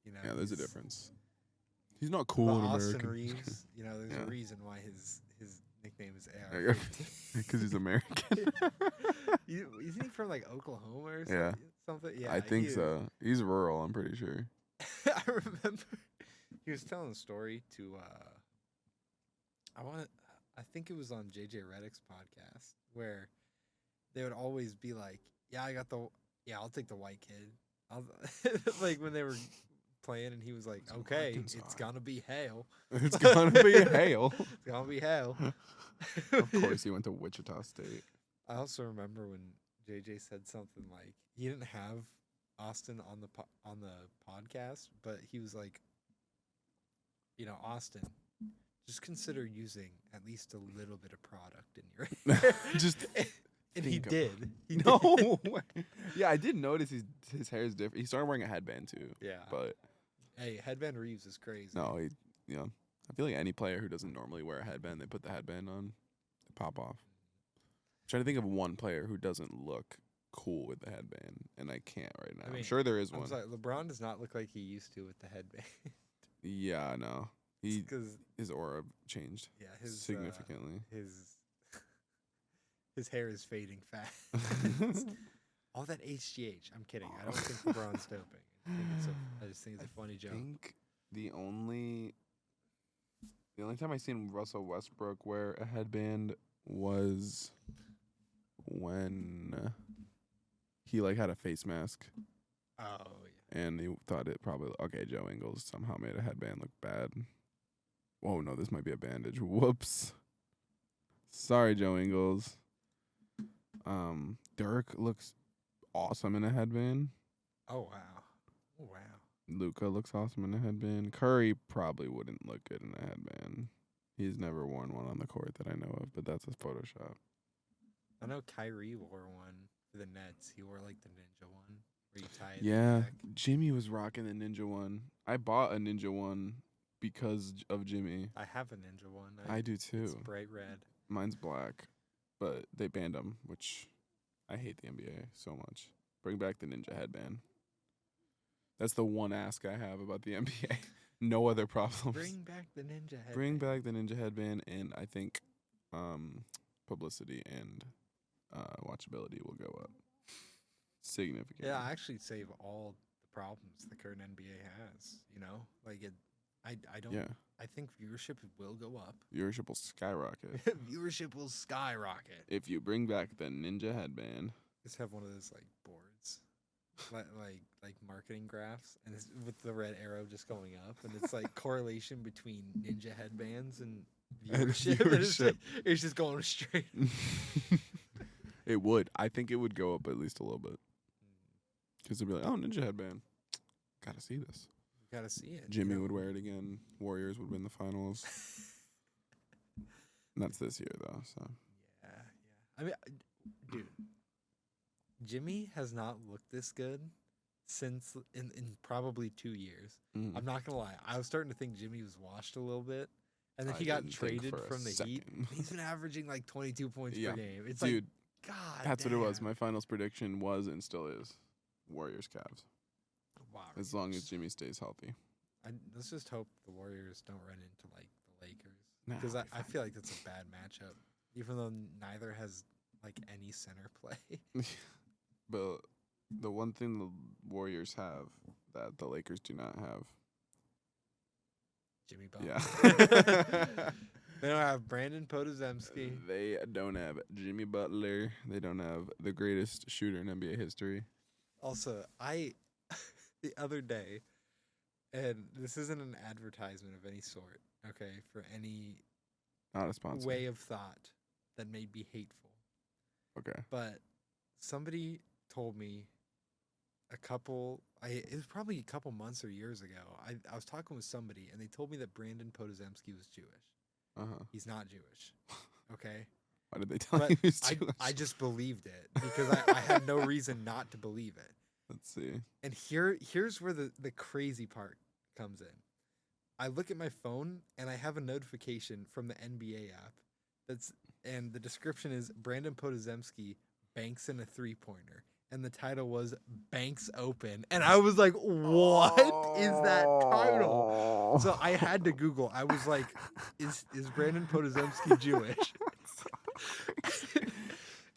You know, Yeah, there's a difference. He's not cool in Austin American. Reeves, there's Yeah. a reason why his nickname is AR. Because he's American. Isn't he from like Oklahoma or something? Yeah. Yeah, I think so. He's rural, I'm pretty sure. I remember he was telling a story to I think it was on JJ Redick's podcast where they would always be like, I'll take the white kid. Like when they were playing and he was like, okay, it's gonna be hail. It's gonna be hail. It's gonna be hail. Of course he went to Wichita State. I also remember when JJ said something like he didn't have Austin on the podcast, but he was like, Austin, just consider using at least a little bit of product in your hair. And he did. No. Yeah, I did notice his hair is different. He started wearing a headband too. Yeah. But hey, Headband Reeves is crazy. no, I feel like any player who doesn't normally wear a headband, they put the headband on, they pop off. I'm trying to think of one player who doesn't look cool with the headband, and I can't right now. I'm sure there is one. I'm sorry, LeBron does not look like he used to with the headband. Yeah, I know. His aura changed. Yeah, his significantly. His hair is fading fast. All that HGH. I'm kidding. I don't think LeBron's doping. I just think it's a funny joke. I think the only time I seen Russell Westbrook wear a headband was when he had a face mask. Oh yeah. And he thought it probably Joe Ingles somehow made a headband look bad. Whoa, no, this might be a bandage. Whoops. Sorry, Joe Ingles. Dirk looks awesome in a headband. Oh wow. Luka looks awesome in a headband. Curry probably wouldn't look good in a headband. He's never worn one on the court that I know of, but that's a Photoshop. I know Kyrie wore one for the Nets. He wore like the ninja one where you tie it. Yeah, Jimmy was rocking the ninja one. I bought a ninja one because of Jimmy. I have a ninja one. I do too. It's bright red. Mine's black, but they banned them, which I hate the NBA so much. Bring back the ninja headband. That's the one ask I have about the NBA. No other problems. Bring back the ninja headband. Bring back the ninja headband, and I think publicity and watchability will go up significantly. Yeah, I actually save all the problems the current NBA has. You know, like I don't. Yeah. I think viewership will go up. Viewership will skyrocket Viewership will skyrocket. if you bring back the ninja headband. Just have one of those like boards, like marketing graphs, and it's with the red arrow just going up, and it's like correlation between ninja headbands and viewership. And it's just going straight. It would. I think it would go up at least a little bit. Because they'd be like, oh, ninja headband. Gotta see this. Gotta see it. Jimmy would wear it again. Warriors would win the finals. And that's this year, though. So Yeah. I mean, dude, Jimmy has not looked this good since in probably 2 years. Mhm. I'm not gonna lie. I was starting to think Jimmy was washed a little bit, and then I he got didn't think traded for a from the Heat. second. He's been averaging like 22 points Yeah. per game. It's Dude, like, God, that's what it was. damn. My finals prediction was and still is Warriors Cavs. Wow. As long as Jimmy stays healthy. Let's just hope the Warriors don't run into like the Lakers, Nah, because it'll I be fine. feel like that's a bad matchup, even though neither has like any center play. But the one thing the Warriors have that the Lakers do not have. Jimmy Butler. Yeah. They don't have Brandon Podozemski. They don't have Jimmy Butler. They don't have the greatest shooter in NBA history. Also, the other day, and this isn't an advertisement of any sort, okay, for any Not a sponsor. way of thought that may be hateful, Okay. but somebody told me it was probably a couple months or years ago. I was talking with somebody, and they told me that Brandon Podozemski was Jewish. Uh-huh. He's not Jewish, okay? Why did they tell But you he's Jewish? I just believed it because I had no reason not to believe it. Let's see. And here's where the crazy part comes in. I look at my phone and I have a notification from the NBA app and the description is Brandon Podozemski banks in a 3-pointer. And the title was Banks Open. And I was like, what is that title? So I had to Google. I was like, is Brandon Podozemski Jewish?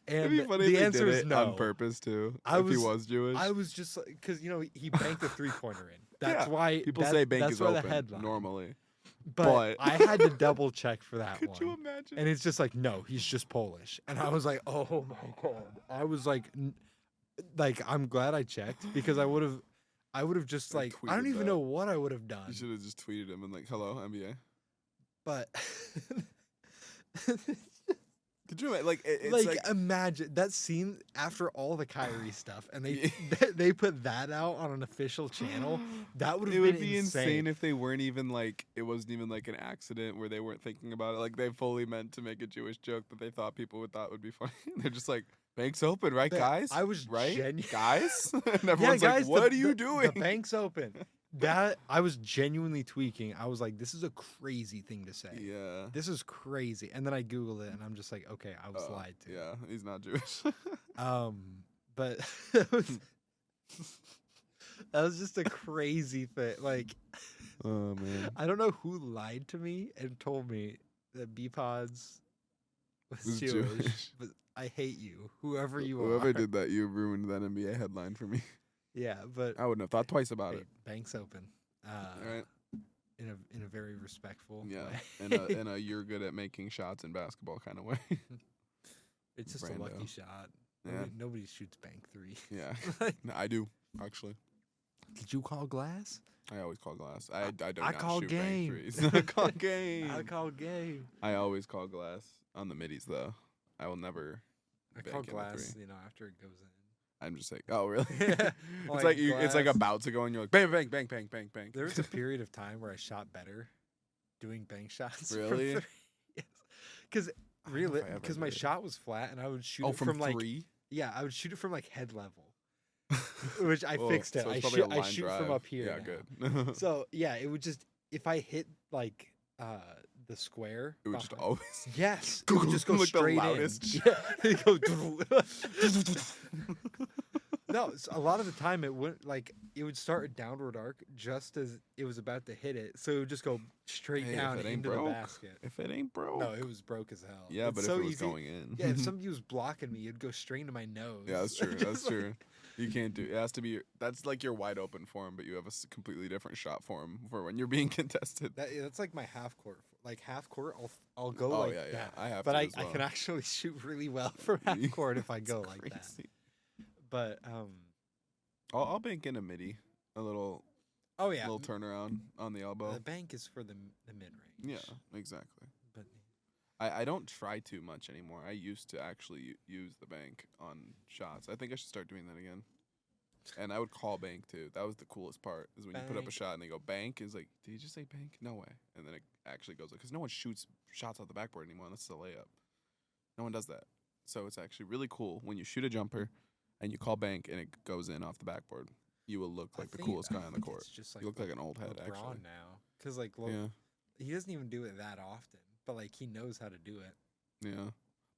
It'd And be funny the if they answer did is it no. on purpose too. I If he was- was Jewish. I was just like, because he banked a 3-pointer in. That's Yeah, why People that- say bank that's is why open the headline. normally. But I had to double check for that Could one. you imagine? And it's just like, no, he's just Polish. And I was like, oh my God. I was like, I'm glad I checked because I would have just I like, I don't tweeted even that. know what I would have You done. should have just tweeted him and like, "Hello, NBA." But Could you imagine? Like, it's like, like imagine that scene after all the Kyrie stuff, and Yeah. they put that out on an official channel. That would have it been would be insane if they weren't even like it wasn't even like an accident where they weren't thinking about it. Like they fully meant to make a Jewish joke that they thought people would thought would be funny. They're just like, "Bank's open, right, But guys? I was right, guys." And everyone's guys, like, "What are you doing?" The bank's open. That I was genuinely tweaking. I was like, this is a crazy thing to say. Yeah. This is crazy. And then I Googled it and I'm just like, okay, I was Oh, lied to. Yeah, he's not Jewish. But that was just a crazy thing. Like, Oh man. I don't know who lied to me and told me that B-Pods was Was Jewish, Jewish. but I hate you, whoever you are. Whoever did that, you ruined that NBA headline for me. Yeah, but I wouldn't have thought twice about hey, it. bank's open. Right? In a very respectful Yeah. way. In a you're good at making shots in basketball kind of way. It's just a Brando. lucky shot. Yeah. Nobody shoots bank 3. Yeah. Like, No, I do, actually. did you call glass? I always call glass. I do I not call shoot game. bank threes. I call game. I call game. I always call glass on the middies though. I will never. I bank call in the glass, three. after it goes in. I'm just like, oh really? Yeah, It's like you. It's like glass. about to go, and you're like, bang, bang, bang, bang, bang, bang. There was a period of time where I shot better doing bank shots. Really? Because I don't know if I ever because my did. shot was flat and I would shoot Oh, it from like 3. yeah, I would shoot it from like head level, which I Well, fixed it. so it's I probably a shoot line from drive. up here. Yeah, now. good. So yeah, it would just if I hit like the square. It would just behind- always. Yes, it would just go Like the straight loudest. in. Yeah, it'd go. No, a lot of the time it wouldn't like it would start a downward arc just as it was about to hit it, so it would just go straight Hey, down if it ain't into broke, the basket. if it ain't broke. No, it was broke as hell. Yeah, It's but so if it was easy. going in. Yeah, if somebody was blocking me, it'd go straight into my nose. Yeah, that's true. Just That's like- true. You can't do. It has to be. That's like your wide open form, but you have a completely different shot form for when you're being contested. That's like my half court. Like half court, I'll go Oh like yeah, yeah. that. I have But to I as well. can actually shoot really well from half court if I It's go like that. crazy. But I'll bank in a midi, a little oh yeah, little turnaround on the elbow. the bank is for the mid range. Yeah, exactly. But I don't try too much anymore. I used to actually use the bank on shots. I think I should start doing that again. And I would call bank too. That was the coolest part. Is when you put up a Bank. shot and they go bank. Is like, did you just say bank? No way. And then it actually goes because no one shoots shots off the backboard anymore unless it's a layup. No one does that. So it's actually really cool when you shoot a jumper and you call bank and it goes in off the backboard. You will look like the coolest guy on the court. It's just You look like an old head, LeBron actually. now, because like Yeah, he doesn't even do it that often, but like he knows how to do it. yeah.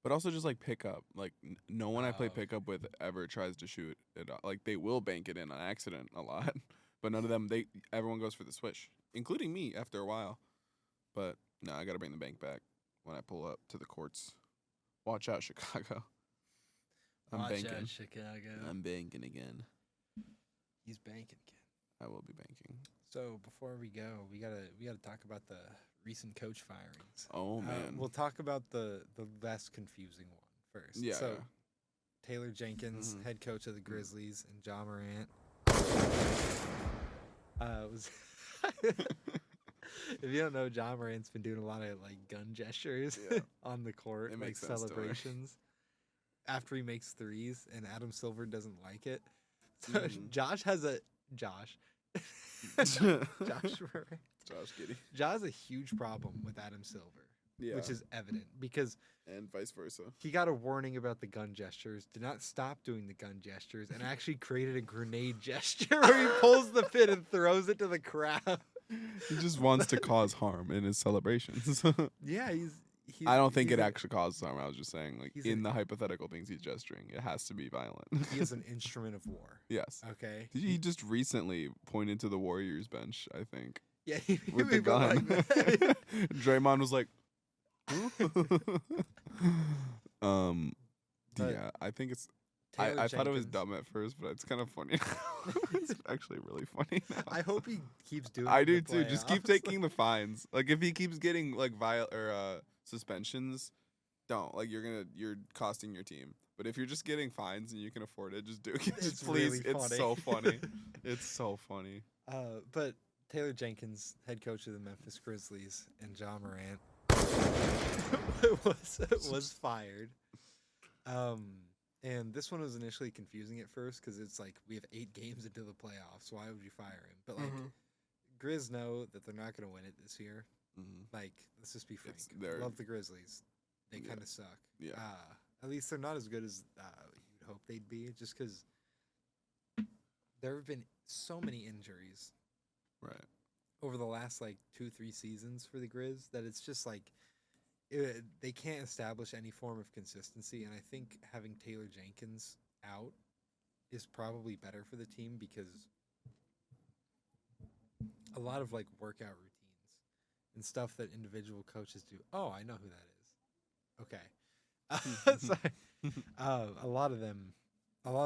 But also just like pickup. Like no one I play Oh. pickup with ever tries to shoot it. Like they will bank it in on accident a lot, but none of them. Everyone goes for the swish, including me after a while. But no, I gotta bring the bank back when I pull up to the courts. Watch out, Chicago. I'm Watch banking. out, Chicago. I'm banking again. He's banking again. I will be banking. So before we go, we gotta talk about the recent coach firings. Oh man. We'll talk about the less confusing one first. Yeah. So Taylor Jenkins, Mhm. head coach of the Grizzlies, and Ja Morant. Was if you don't know, Ja Morant's been doing a lot of like gun gestures Yeah. on the court, It like makes sense to me. celebrations. After he makes threes, and Adam Silver doesn't like it. So Mhm. Josh has a Josh. Josh Morant. Giddey. Ja has a huge problem with Adam Silver, Yeah. which is evident because and vice versa. he got a warning about the gun gestures, did not stop doing the gun gestures, and actually created a grenade gesture where he pulls the pin and throws it to the crowd. He just wants to cause harm in his celebrations. Yeah, he's I don't think he's it a- actually causes harm. I was just saying, like, He's in an- the hypothetical things he's gesturing, it has to be violent. He is an instrument of war. Yes. Okay. He just recently pointed to the Warriors bench, I think, Yeah, he with the he went gun. like that. Draymond was like, But yeah, I think it's. Taylor I thought it was Jenkins, dumb at first, but it's kind of funny. It's actually really funny now. I hope he keeps doing. I it in do the too. Just keep playoffs. taking the fines. Like if he keeps getting like suspensions, don't. Like you're costing your team. But if you're just getting fines and you can afford it, just do it. It's Just please. really It's funny. so funny. It's so funny. But Taylor Jenkins, head coach of the Memphis Grizzlies, and Ja Morant was fired. And this one was initially confusing at first because it's like we have 8 games into the playoffs. Why would you fire him? But like, Grizz know that they're not going to win it this year. Mhm. Like, let's just be frank. It's their- Love the Grizzlies. They Yeah. kind of suck. Yeah. At least they're not as good as you'd hope they'd be, just because there have been so many injuries Right. over the last like 2-3 seasons for the Grizz that it's just like they can't establish any form of consistency. And I think having Taylor Jenkins out is probably better for the team because a lot of like workout routines and stuff that individual coaches do. Oh, I know who that is. Okay. Sorry. A lot of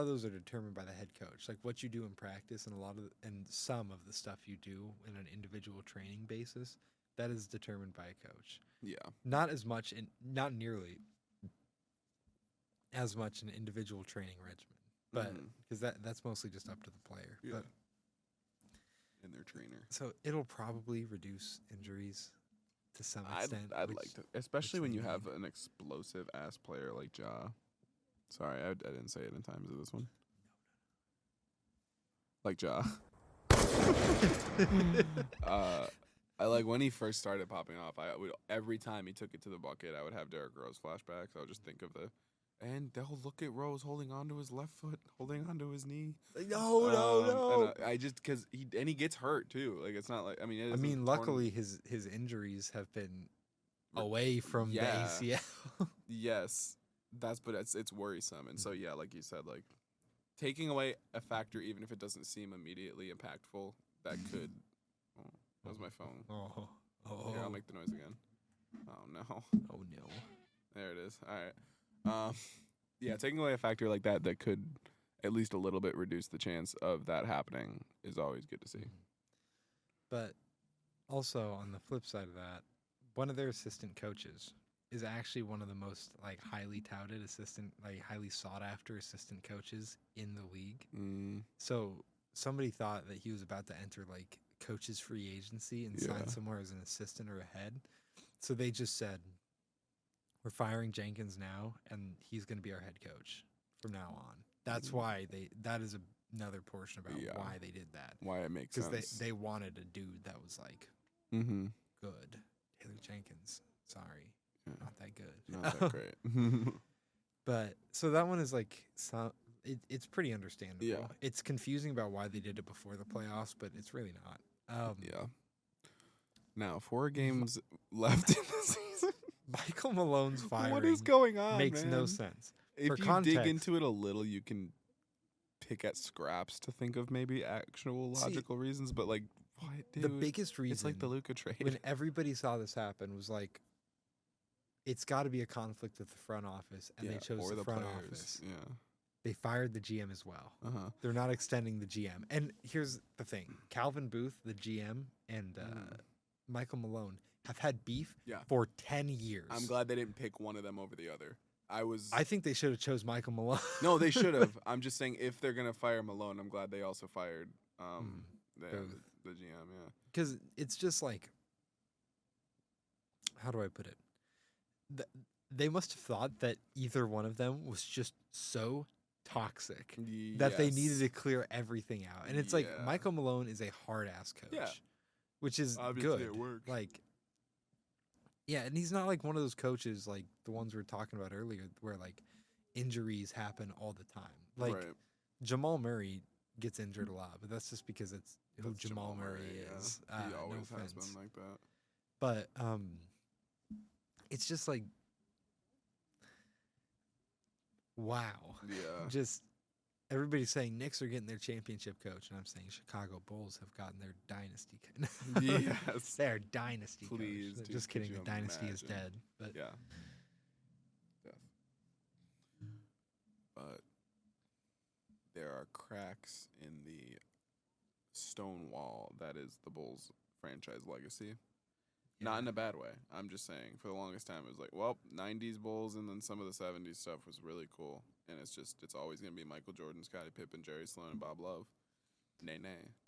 those are determined by the head coach, like what you do in practice, and some of the stuff you do in an individual training basis, that is determined by a coach. Yeah. Not nearly as much an individual training regimen, but Mhm. because that's mostly just up to the player. Yeah. But And their trainer. so it'll probably reduce injuries to some extent. I'd which- like to, especially when they you have need. an explosive ass player like Ja. Sorry, I didn't say it in time. Is it this one? Like Ja. I like when he first started popping off. I would every time he took it to the bucket, I would have Derrick Rose flashbacks. I would just think of and they'll look at Rose holding onto his left foot, holding onto his knee. No. And I just because he gets hurt too. Like it's not like I mean. It I isn't mean, torn- luckily his injuries have been Re- away from yeah. the ACL. Yes, but it's worrisome, and so yeah, like you said, like taking away a factor, even if it doesn't seem immediately impactful, that could. Oh, that was my phone. Oh. Here, I'll make the noise again. Oh no. Oh no. There it is. All right. Yeah, taking away a factor like that could at least a little bit reduce the chance of that happening is always good to see. But also on the flip side of that, one of their assistant coaches is actually one of the most like highly touted highly sought after assistant coaches in the league. So somebody thought that he was about to enter like coaches free agency and sign somewhere as an assistant or a head. So they just said, we're firing Jenkins now, and he's going to be our head coach from now on. That's why that is another portion about why they did that. Why it makes sense. Because they wanted a dude that was like good. Taylor Jenkins. Sorry. Not that good. Not that great. But so that one is like, it's pretty understandable. Yeah. It's confusing about why they did it before the playoffs, but it's really not. Yeah. Now, 4 games left in the season. Michael Malone's firing. What is going on? Makes man? no sense. If For you context, dig into it a little, you can pick at scraps to think of maybe actual logical reasons. But like, what, dude? The biggest reason, it's like the Luka trade. when everybody saw this happen, was like, it's got to be a conflict with the front office, and they chose the front players. office. Yeah. They fired the GM as well. Uh-huh. They're not extending the GM. And here's the thing: Calvin Booth, the GM, and Michael Malone have had beef for 10 years. I'm glad they didn't pick one of them over the other. I think they should have chose Michael Malone. No, they should have. I'm just saying, if they're gonna fire Malone, I'm glad they also fired the GM. Yeah, because it's just like, how do I put it? They must have thought that either one of them was just so toxic that they needed to clear everything out. And it's like, Michael Malone is a hard ass coach, which is obviously good. It works. Like, yeah, and he's not like one of those coaches like the ones we were talking about earlier, where like injuries happen all the time. Like Jamal Murray gets injured a lot, but that's just because that's who Jamal Murray is. He always has been like that. But it's just like, wow. Yeah. Just everybody's saying Knicks are getting their championship coach, and I'm saying Chicago Bulls have gotten their dynasty. Yes. Their dynasty Please, coach. dude, Just kidding. could The you dynasty is imagine? dead. But Yeah. But there are cracks in the stone wall that is the Bulls franchise legacy. Not in a bad way. I'm just saying, for the longest time, it was like, well, 90s Bulls and then some of the 70s stuff was really cool. And it's always going to be Michael Jordan, Scottie Pippen, Jerry Sloan, and Bob Love. Nay.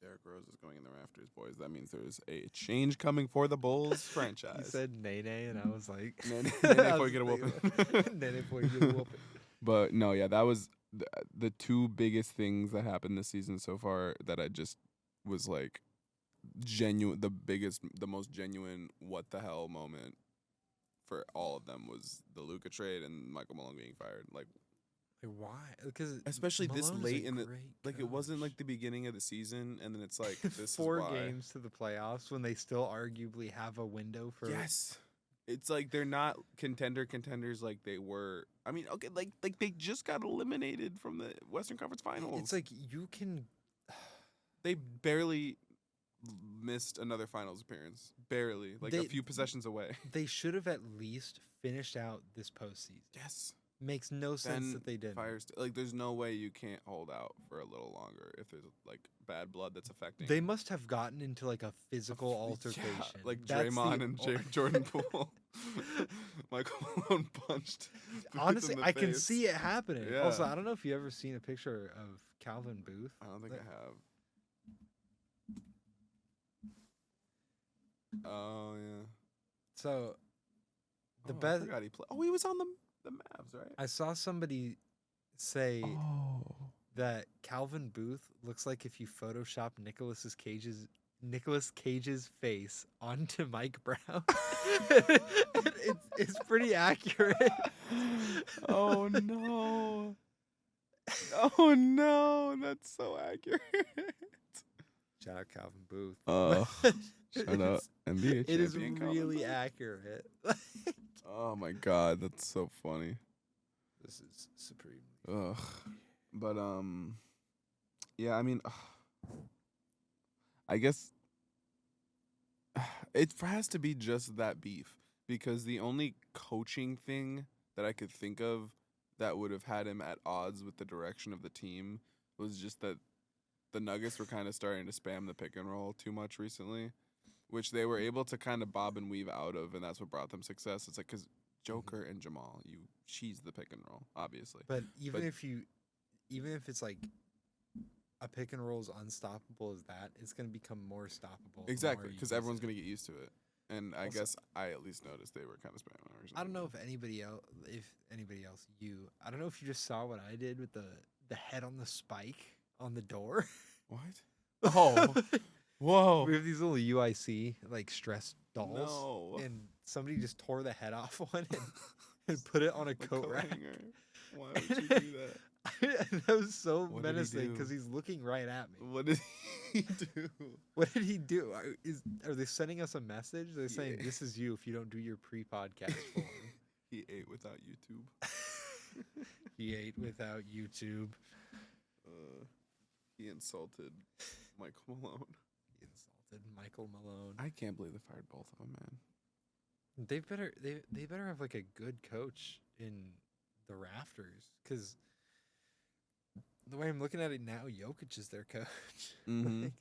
Derrick Rose is going in the rafters, boys. That means there's a change coming for the Bulls franchise. You said nay, and I was like, nay before you get a whooping. Nay before you get a whooping. But no, yeah, that was the 2 biggest things that happened this season so far that I just was like, genuine, the most genuine what the hell moment for all of them was the Luka trade and Michael Malone being fired. Like why? Because especially this Malone's late a in the great like, it wasn't coach. like the beginning of the season, and then it's like this 4 is why. games to the playoffs when they still arguably have a window for. Yes, it's like they're not contenders like they were. I mean, okay, like they just got eliminated from the Western Conference Finals. It's like you can. They barely missed another finals appearance. Barely. Like a few possessions away. They should have at least finished out this postseason. Yes. Makes no sense that they didn't. Like, there's no way you can't hold out for a little longer if there's like bad blood that's affecting. They must have gotten into like a physical altercation. Yeah, like Draymond and Jordan Poole. Michael Malone punched. Honestly, in the I can face. see it happening. Yeah. Also, I don't know if you ever seen a picture of Calvin Booth. I don't think I have. Oh yeah. So the I best. forgot he played. Oh, he was on the Mavs, right? I saw somebody say Oh. that Calvin Booth looks like if you Photoshop Nicolas Cage's face onto Mike Brown. it's pretty accurate. Oh no. Oh no, that's so accurate. Shout out Calvin Booth. Shout out NBA It is champion Calvin really Booth. accurate. Oh my god, that's so funny. This is supreme. Ugh. But yeah, I mean, I guess it has to be just that beef because the only coaching thing that I could think of that would have had him at odds with the direction of the team was just that the Nuggets were kind of starting to spam the pick and roll too much recently, which they were able to kind of bob and weave out of, and that's what brought them success. It's like because Joker and Jamal, she's the pick and roll, obviously. But even if it's like a pick and roll as unstoppable as that, it's going to become more stoppable. Exactly, because everyone's going to get used to it. And I guess I at least noticed they were kind of spamming it. I don't know if anybody else, I don't know if you just saw what I did with the head on the spike on the door. What? Oh, whoa! We have these little UIC like stress dolls, No. and somebody just tore the head off one and put it on a coat rack. Hanger. Why would you do that? That was so What did he menacing do? because he's looking right at me. What did he do? What did he do? Are they sending us a message? They're saying Yeah. this is you if you don't do your pre-podcast form. He ate without YouTube. He ate without YouTube. He insulted Michael Malone. He insulted Michael Malone. I can't believe they fired both of them, man. They better have like a good coach in the rafters because the way I'm looking at it now, Jokic is their coach. Mm-hmm. Like,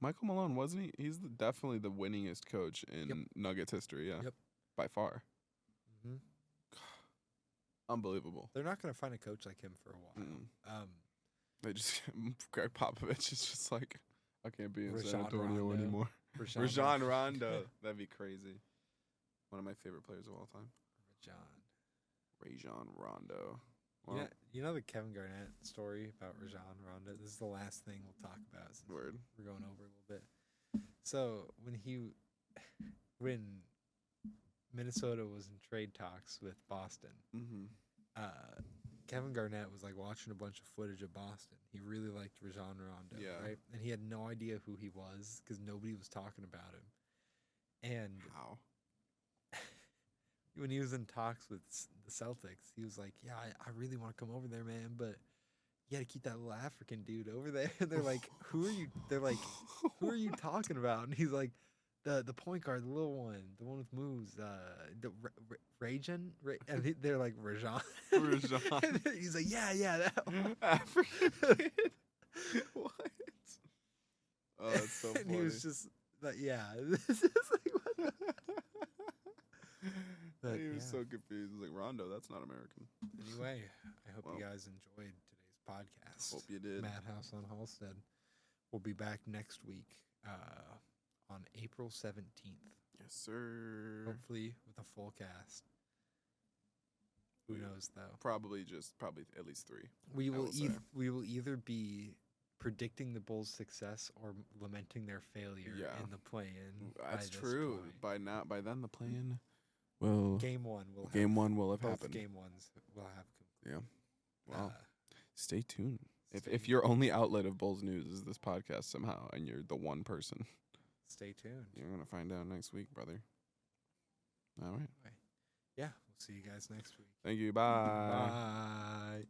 Michael Malone, wasn't he? He's definitely the winningest coach in Nuggets history, yeah. Yep. By far. mhm. Unbelievable. They're not going to find a coach like him for a while. Mm. They just Greg Popovich is just like, I can't be in San Rajon Antonio Rondo. anymore. Rajon Rondo. That'd be crazy. One of my favorite players of all time. Rajon Rondo. Well, You know the Kevin Garnett story about Rajon Rondo? This is the last thing we'll talk about since word. we're going over a little bit. So when Minnesota was in trade talks with Boston, Mm-hmm. Kevin Garnett was like watching a bunch of footage of Boston. He really liked Rajon Rondo, Yeah. right? And he had no idea who he was because nobody was talking about him. And How? when he was in talks with the Celtics, he was like, "Yeah, I really want to come over there, man, but you got to keep that little African dude over there." And they're like, "Who are you?" They're like, "Who are you talking about?" And he's like, "The point guard, the little one, the one with moves, the Rajon." They're like Rajon. Rajon. He's like, "Yeah, that one." African kid? What? Oh, that's so funny. And he was just like, "Yeah." This is like, what the- But, he was yeah. so confused. He was like, Rondo, that's not American. Anyway, I hope Well, you guys enjoyed today's podcast. Hope you did. Madhouse on Halsted. We'll be back next week on April 17th. Yes, sir. Hopefully with a full cast. Who knows, though? Probably at least 3. We I will will say. we will either be predicting the Bulls' success or lamenting their failure Yeah. in the play-in. That's by this true. point. By then the plan. Well, Game one will have both happened. game ones will have Yeah. concluded. Wow. Stay tuned. Stay If your only outlet of Bulls news is this podcast somehow, and you're the one person, Stay tuned. you're gonna find out next week, brother. All right. Yeah, we'll see you guys next week. Thank you. Bye. Bye.